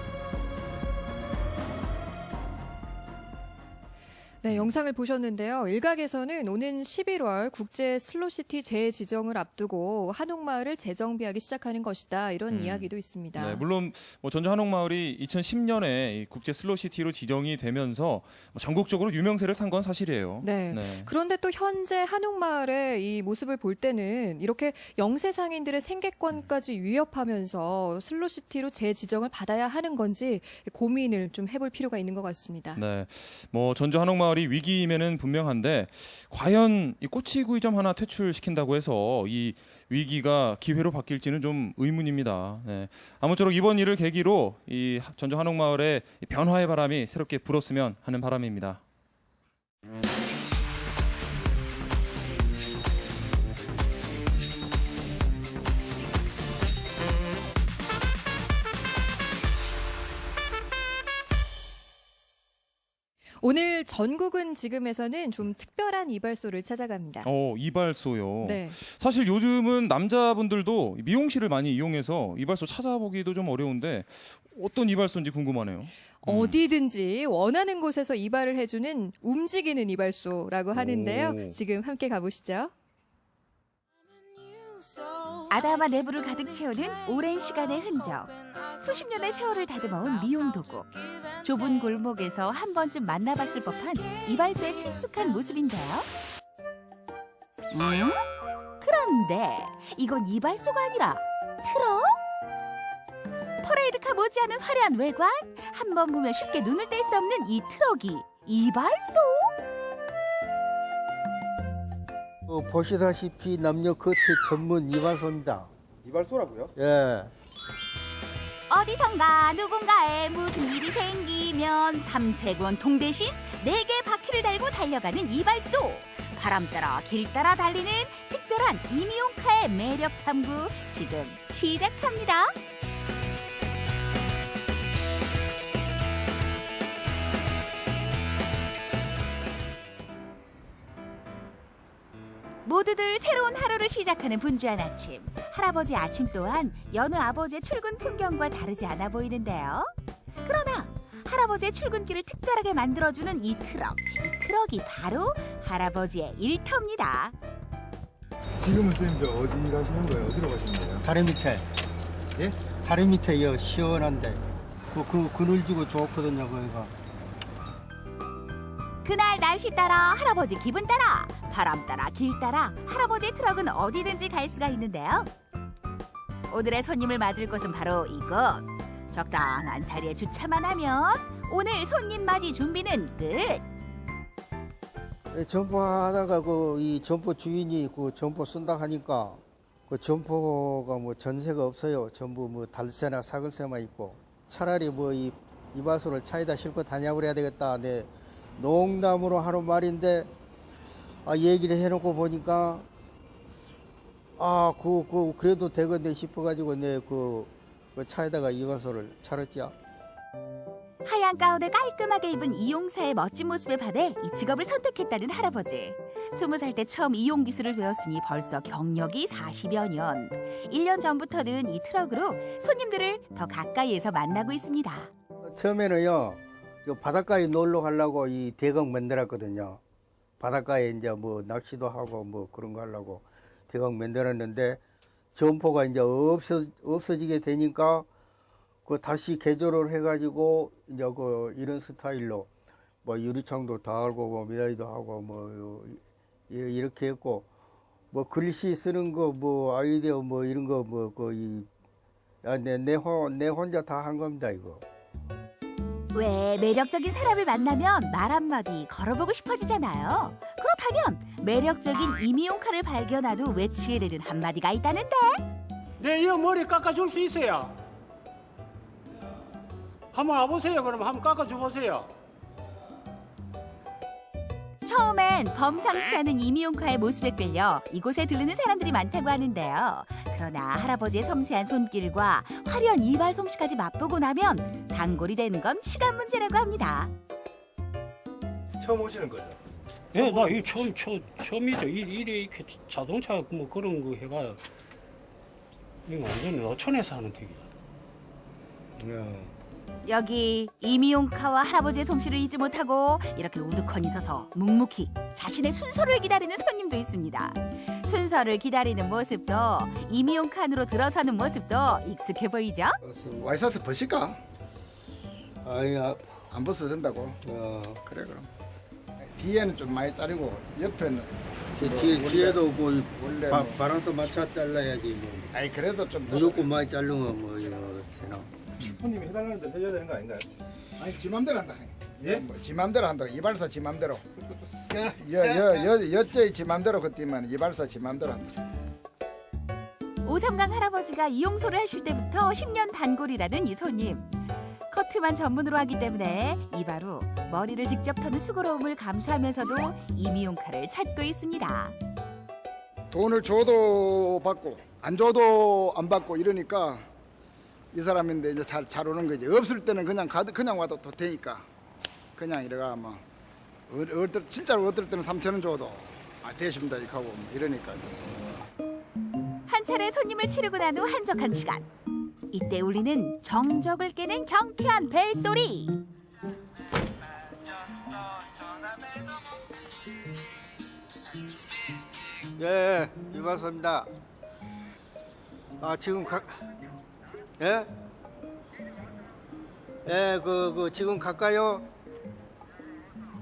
Speaker 1: 네, 영상을 보셨는데요. 일각에서는 오는 11월 국제 슬로시티 재지정을 앞두고 한옥마을을 재정비하기 시작하는 것이다. 이런 이야기도 있습니다.
Speaker 2: 네, 물론 전주 한옥마을이 2010년에 국제 슬로시티로 지정이 되면서 전국적으로 유명세를 탄 건 사실이에요.
Speaker 1: 네. 그런데 또 현재 한옥마을의 이 모습을 볼 때는 이렇게 영세상인들의 생계권까지 위협하면서 슬로시티로 재지정을 받아야 하는 건지 고민을 좀 해볼 필요가 있는 것 같습니다.
Speaker 2: 네, 전주 한옥마을이 위기임에는 분명한데 과연 이 꼬치구이점 하나 퇴출시킨다고 해서 이 위기가 기회로 바뀔지는 좀 의문입니다. 네. 아무쪼록 이번 일을 계기로 이 전주 한옥마을의 변화의 바람이 새롭게 불었으면 하는 바람입니다.
Speaker 1: 오늘 전국은 지금에서는 좀 특별한 이발소를 찾아갑니다.
Speaker 2: 이발소요.
Speaker 1: 네.
Speaker 2: 사실 요즘은 남자분들도 미용실을 많이 이용해서 이발소 찾아보기도 좀 어려운데 어떤 이발소인지 궁금하네요.
Speaker 1: 어디든지 원하는 곳에서 이발을 해주는 움직이는 이발소라고 하는데요. 지금 함께 가보시죠.
Speaker 3: 아담한 내부를 가득 채우는 오랜 시간의 흔적, 수십 년의 세월을 다듬어온 미용 도구, 좁은 골목에서 한 번쯤 만나봤을 법한 이발소의 친숙한 모습인데요. 그런데 이건 이발소가 아니라 트럭? 퍼레이드카 못지않은 화려한 외관, 한 번 보면 쉽게 눈을 뗄 수 없는 이 트럭이 이발소?
Speaker 6: 보시다시피 남녀 커트 전문 이발소입니다.
Speaker 12: 이발소라고요?
Speaker 6: 예.
Speaker 3: 어디선가 누군가에 무슨 일이 생기면 삼색원 통 대신 4개 바퀴를 달고 달려가는 이발소. 바람 따라 길 따라 달리는 특별한 이미용카의 매력 탐구 지금 시작합니다. 모두들 새로운 하루를 시작하는 분주한 아침. 할아버지 아침 또한 여느 아버지의 출근 풍경과 다르지 않아 보이는데요. 그러나 할아버지의 출근길을 특별하게 만들어주는 이 트럭이 바로 할아버지의 일터입니다.
Speaker 12: 지금은 선생님들 어디 가시는 거예요? 어디로 가시는 거예요?
Speaker 6: 다리 밑에.
Speaker 12: 예?
Speaker 6: 다리 밑에 시원한데 그늘 지고 좋거든요, 거기가.
Speaker 3: 그날 날씨 따라 할아버지 기분 따라 바람 따라 길 따라 할아버지의 트럭은 어디든지 갈 수가 있는데요. 오늘의 손님을 맞을 곳은 바로 이곳. 적당한 자리에 주차만 하면 오늘 손님 맞이 준비는 끝.
Speaker 6: 점포하다가 이 점포 주인이 점포 쓴다 하니까 점포가 전세가 없어요. 전부 달새나 사글새만 있고 차라리 이 이발소를 차에다 싣고 다녀버려야 되겠다. 네. 농담으로 하는 말인데 얘기를 해놓고 보니까 그래도 되겠네 싶어가지고 그 차에다가 이발소를 차렸죠.
Speaker 3: 하얀 가운을 깔끔하게 입은 이용사의 멋진 모습에 반해 이 직업을 선택했다는 할아버지. 20살 때 처음 이용 기술을 배웠으니 벌써 경력이 40여 년. 1년 전부터는 이 트럭으로 손님들을 더 가까이에서 만나고 있습니다.
Speaker 6: 처음에는요. 바닷가에 놀러 가려고 이 대강 만들었거든요. 바닷가에 이제 낚시도 하고 그런 거 하려고 대강 만들었는데 점포가 이제 없어지게 되니까 다시 개조를 해가지고 이제 이런 스타일로 유리창도 달고 미닫이도 하고 이렇게 했고 글씨 쓰는 거 아이디어 이런 거 내 혼자 다 한 겁니다 이거.
Speaker 3: 왜 매력적인 사람을 만나면 말 한마디 걸어보고 싶어지잖아요. 그렇다면 매력적인 이미용카를 발견하도 외치게 되는 한마디가 있다는데.
Speaker 24: 네, 이 머리 깎아줄 수 있어요. 한번 와보세요. 그러면 한번 깎아줘 보세요.
Speaker 3: 처음엔 범상치 않은 이미용카의 모습에 끌려 이곳에 들르는 사람들이 많다고 하는데요. 그러나 할아버지의 섬세한 손길과 화려한 이발 솜씨까지 맛보고 나면 단골이 되는 건 시간 문제라고 합니다.
Speaker 12: 처음 오시는 거죠?
Speaker 24: 네, 나 이 처음이죠. 이래 이렇게 자동차 뭐 그런 거 해가 이거 완전히 어촌에서 하는 되게.
Speaker 3: 여기 이미용카와 할아버지의 솜씨를 잊지 못하고 이렇게 우두커니 서서 묵묵히 자신의 순서를 기다리는 손님도 있습니다. 순서를 기다리는 모습도 이미용카 안으로 들어서는 모습도 익숙해 보이죠?
Speaker 4: 와 있어서 버실까? 아니, 안 벗어도 된다고? 그래 그럼. 뒤에는 좀 많이 자르고 옆에는
Speaker 6: 뒤에도 뭐 바람서 맞춰 잘라야지 뭐.
Speaker 4: 아니 그래도 좀
Speaker 6: 무조건 많이 자르면 뭐 이거 되나?
Speaker 12: 손님이 해달라는 대로 해줘야 되는 거 아닌가요?
Speaker 4: 아니 지 맘대로 한다.
Speaker 12: 예?
Speaker 4: 뭐, 지 맘대로 한다. 이발사 지 맘대로. 여째 지 맘대로 그때만 이발사 지 맘대로 한다.
Speaker 3: 오삼강 할아버지가 이용소를 하실 때부터 10년 단골이라는 이 손님. 커트만 전문으로 하기 때문에 이발 후 머리를 직접 터는 수고로움을 감수하면서도 이미용카를 찾고 있습니다.
Speaker 4: 돈을 줘도 받고 안 줘도 안 받고 이러니까 이 사람인데 이제 잘 오는 거지. 없을 때는 그냥 와도 더 되니까 그냥 이래가 뭐 진짜로 어떨 때는 3,000원 줘도 되십니다 이렇게 하고 뭐 이러니까.
Speaker 3: 한 차례 손님을 치르고 난 후 한적한 시간. 이때 울리는 정적을 깨는 경쾌한 벨소리.
Speaker 6: 예, 이발소입니다. 아 지금 예? 예, 지금 갈까요?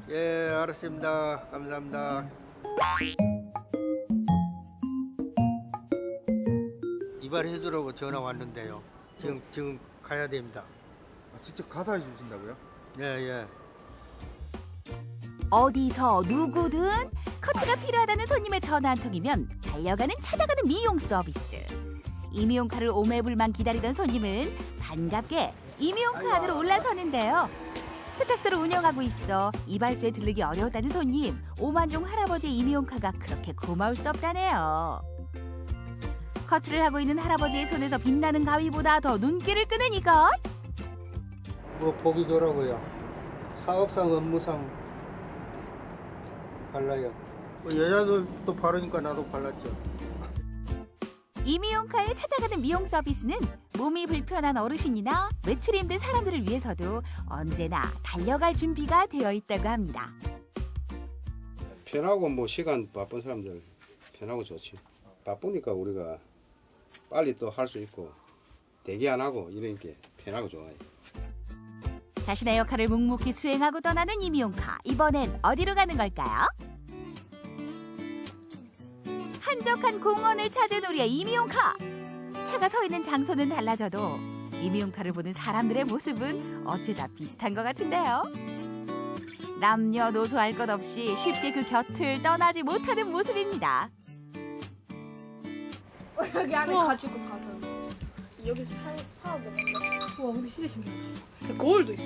Speaker 6: 예, 알았습니다. 감사합니다. 이발해주라고 전화 왔는데요. 지금 가야 됩니다.
Speaker 12: 직접 가서 해주신다고요?
Speaker 6: 예, 예.
Speaker 3: 어디서 누구든 커트가 필요하다는 손님의 전화 한 통이면 달려가는 찾아가는 미용 서비스. 이미용카를 오매불만 기다리던 손님은 반갑게 이미용카 안으로 올라서는데요. 세탁소를 운영하고 있어 이발소에 들르기 어려웠다는 손님. 오만종 할아버지의 이미용카가 그렇게 고마울 수 없다네요. 커트를 하고 있는 할아버지의 손에서 빛나는 가위보다 더 눈길을 끄는 이것.
Speaker 6: 뭐 보기 좋라고요. 사업상 업무상 발라요. 여자들도 바르니까 나도 발랐죠.
Speaker 3: 이미용카에 찾아가는 미용 서비스는 몸이 불편한 어르신이나 외출이 힘든 사람들을 위해서도 언제나 달려갈 준비가 되어 있다고 합니다.
Speaker 5: 편하고 뭐 시간 바쁜 사람들 편하고 좋지. 바쁘니까 우리가 빨리 또 할 수 있고 대기 안 하고 이러니까 편하고 좋아요.
Speaker 3: 자신의 역할을 묵묵히 수행하고 떠나는 이미용카. 이번엔 어디로 가는 걸까요? 한적한 공원을 찾은 우리의 이미용카. 차가 서 있는 장소는 달라져도 이미용카를 보는 사람들의 모습은 어째다 비슷한 것 같은데요. 남녀노소 할 것 없이 쉽게 그 곁을 떠나지 못하는 모습입니다.
Speaker 16: 여기 안에 가지고 가서 여기서 사와 먹는데. 와 근데 진짜 신기하다. 거울도 있어.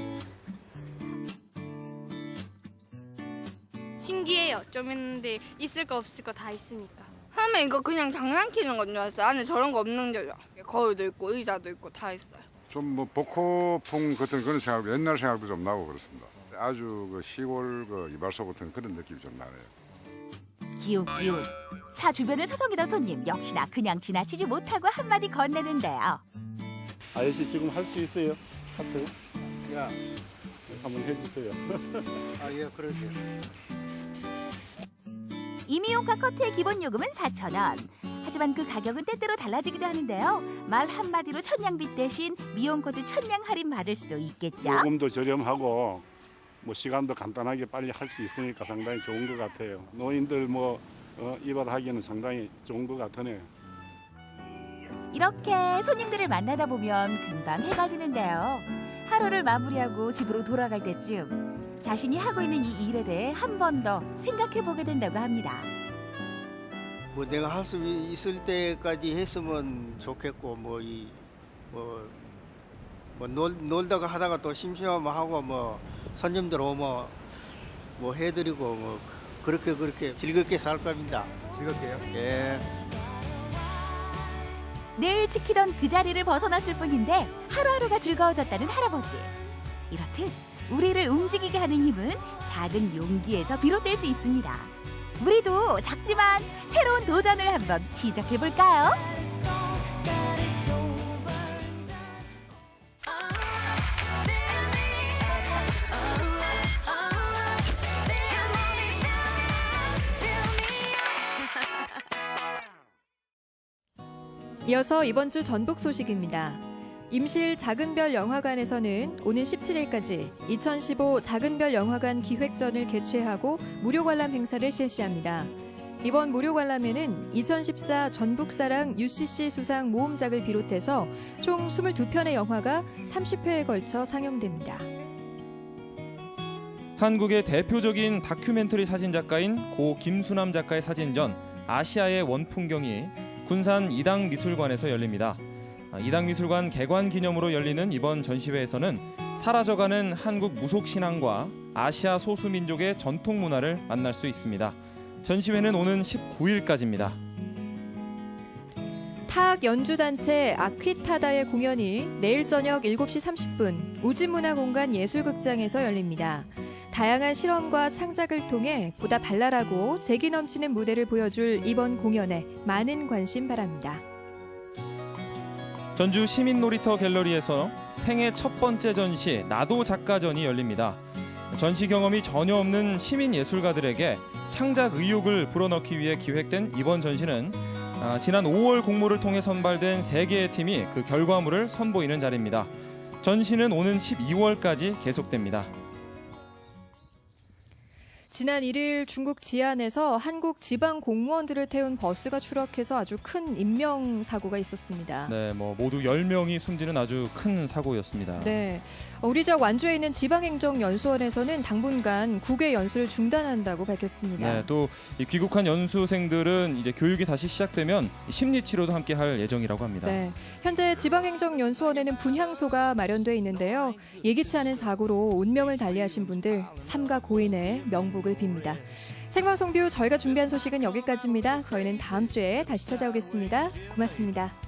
Speaker 16: 신기해요. 좀 있는데 있을 거 없을 거 다 있으니까.
Speaker 10: 처음에 이거 그냥 장난치는 건 줄 알았어요. 안에 저런 거 없는 줄 알아요. 거울도 있고 의자도 있고 다 있어요.
Speaker 11: 좀 뭐 복고풍 같은 그런 생각, 옛날 생각도 좀 나고 그렇습니다. 아주 그 시골 그 이발소 같은 그런 느낌이 좀 나네요.
Speaker 3: 기웃기웃. 차 주변을 서성이던 손님 역시나 그냥 지나치지 못하고 한마디 건네는데요.
Speaker 25: 아저씨 지금 할 수 있어요? 카트?
Speaker 6: 야,
Speaker 25: 한번 해주세요.
Speaker 6: 아, 예, 그러세요.
Speaker 3: 이미용카 커트의 기본 요금은 4,000원. 하지만 그 가격은 때때로 달라지기도 하는데요. 말 한마디로 천냥빚 대신 미용 코트 천냥 할인 받을 수도 있겠죠.
Speaker 25: 요금도 저렴하고 뭐 시간도 간단하게 빨리 할 수 있으니까 상당히 좋은 것 같아요. 노인들 뭐 이발하기에는 상당히 좋은 것 같으네요.
Speaker 3: 이렇게 손님들을 만나다 보면 금방 해가 지는데요. 하루를 마무리하고 집으로 돌아갈 때쯤 자신이 하고 있는 이 일에 대해 한 번 더 생각해 보게 된다고 합니다.
Speaker 6: 뭐 내가 할 수 있을 때까지 했으면 좋겠고 놀다가 하다가 또 심심하면 하고 뭐 손님들 오면 뭐 해드리고 뭐 그렇게 즐겁게 살 겁니다.
Speaker 12: 즐겁게요?
Speaker 6: 예.
Speaker 3: 늘 지키던 그 자리를 벗어났을 뿐인데 하루하루가 즐거워졌다는 할아버지. 이렇듯 우리를 움직이게 하는 힘은 작은 용기에서 비롯될 수 있습니다. 우리도 작지만 새로운 도전을 한번 시작해볼까요?
Speaker 1: 이어서 이번 주 전북 소식입니다. 임실 작은별 영화관에서는 오는 17일까지 2015 작은별 영화관 기획전을 개최하고 무료 관람 행사를 실시합니다. 이번 무료 관람에는 2014 전북사랑 UCC 수상 모험작을 비롯해서 총 22편의 영화가 30회에 걸쳐 상영됩니다.
Speaker 2: 한국의 대표적인 다큐멘터리 사진작가인 고 김수남 작가의 사진전 아시아의 원풍경이 군산 이당미술관에서 열립니다. 이당미술관 개관 기념으로 열리는 이번 전시회에서는 사라져가는 한국 무속신앙과 아시아 소수민족의 전통 문화를 만날 수 있습니다. 전시회는 오는 19일까지입니다.
Speaker 1: 타악 연주단체 아퀴타다의 공연이 내일 저녁 7시 30분 우진문화공간 예술극장에서 열립니다. 다양한 실험과 창작을 통해 보다 발랄하고 재기 넘치는 무대를 보여줄 이번 공연에 많은 관심 바랍니다.
Speaker 2: 전주 시민놀이터 갤러리에서 생애 첫 번째 전시 나도 작가전이 열립니다. 전시 경험이 전혀 없는 시민예술가들에게 창작 의욕을 불어넣기 위해 기획된 이번 전시는 지난 5월 공모를 통해 선발된 3개의 팀이 그 결과물을 선보이는 자리입니다. 전시는 오는 12월까지 계속됩니다.
Speaker 1: 지난 1일 중국 지안에서 한국 지방 공무원들을 태운 버스가 추락해서 아주 큰 인명사고가 있었습니다.
Speaker 2: 네, 모두 10명이 숨지는 아주 큰 사고였습니다.
Speaker 1: 네, 우리 지역 완주에 있는 지방행정연수원에서는 당분간 국외 연수를 중단한다고 밝혔습니다.
Speaker 2: 네, 또 이 귀국한 연수생들은 이제 교육이 다시 시작되면 심리치료도 함께 할 예정이라고 합니다.
Speaker 1: 네, 현재 지방행정연수원에는 분향소가 마련돼 있는데요. 예기치 않은 사고로 운명을 달리하신 분들 삼가 고인의 명복을 빕니다. 생방송뷰 저희가 준비한 소식은 여기까지입니다. 저희는 다음 주에 다시 찾아오겠습니다. 고맙습니다.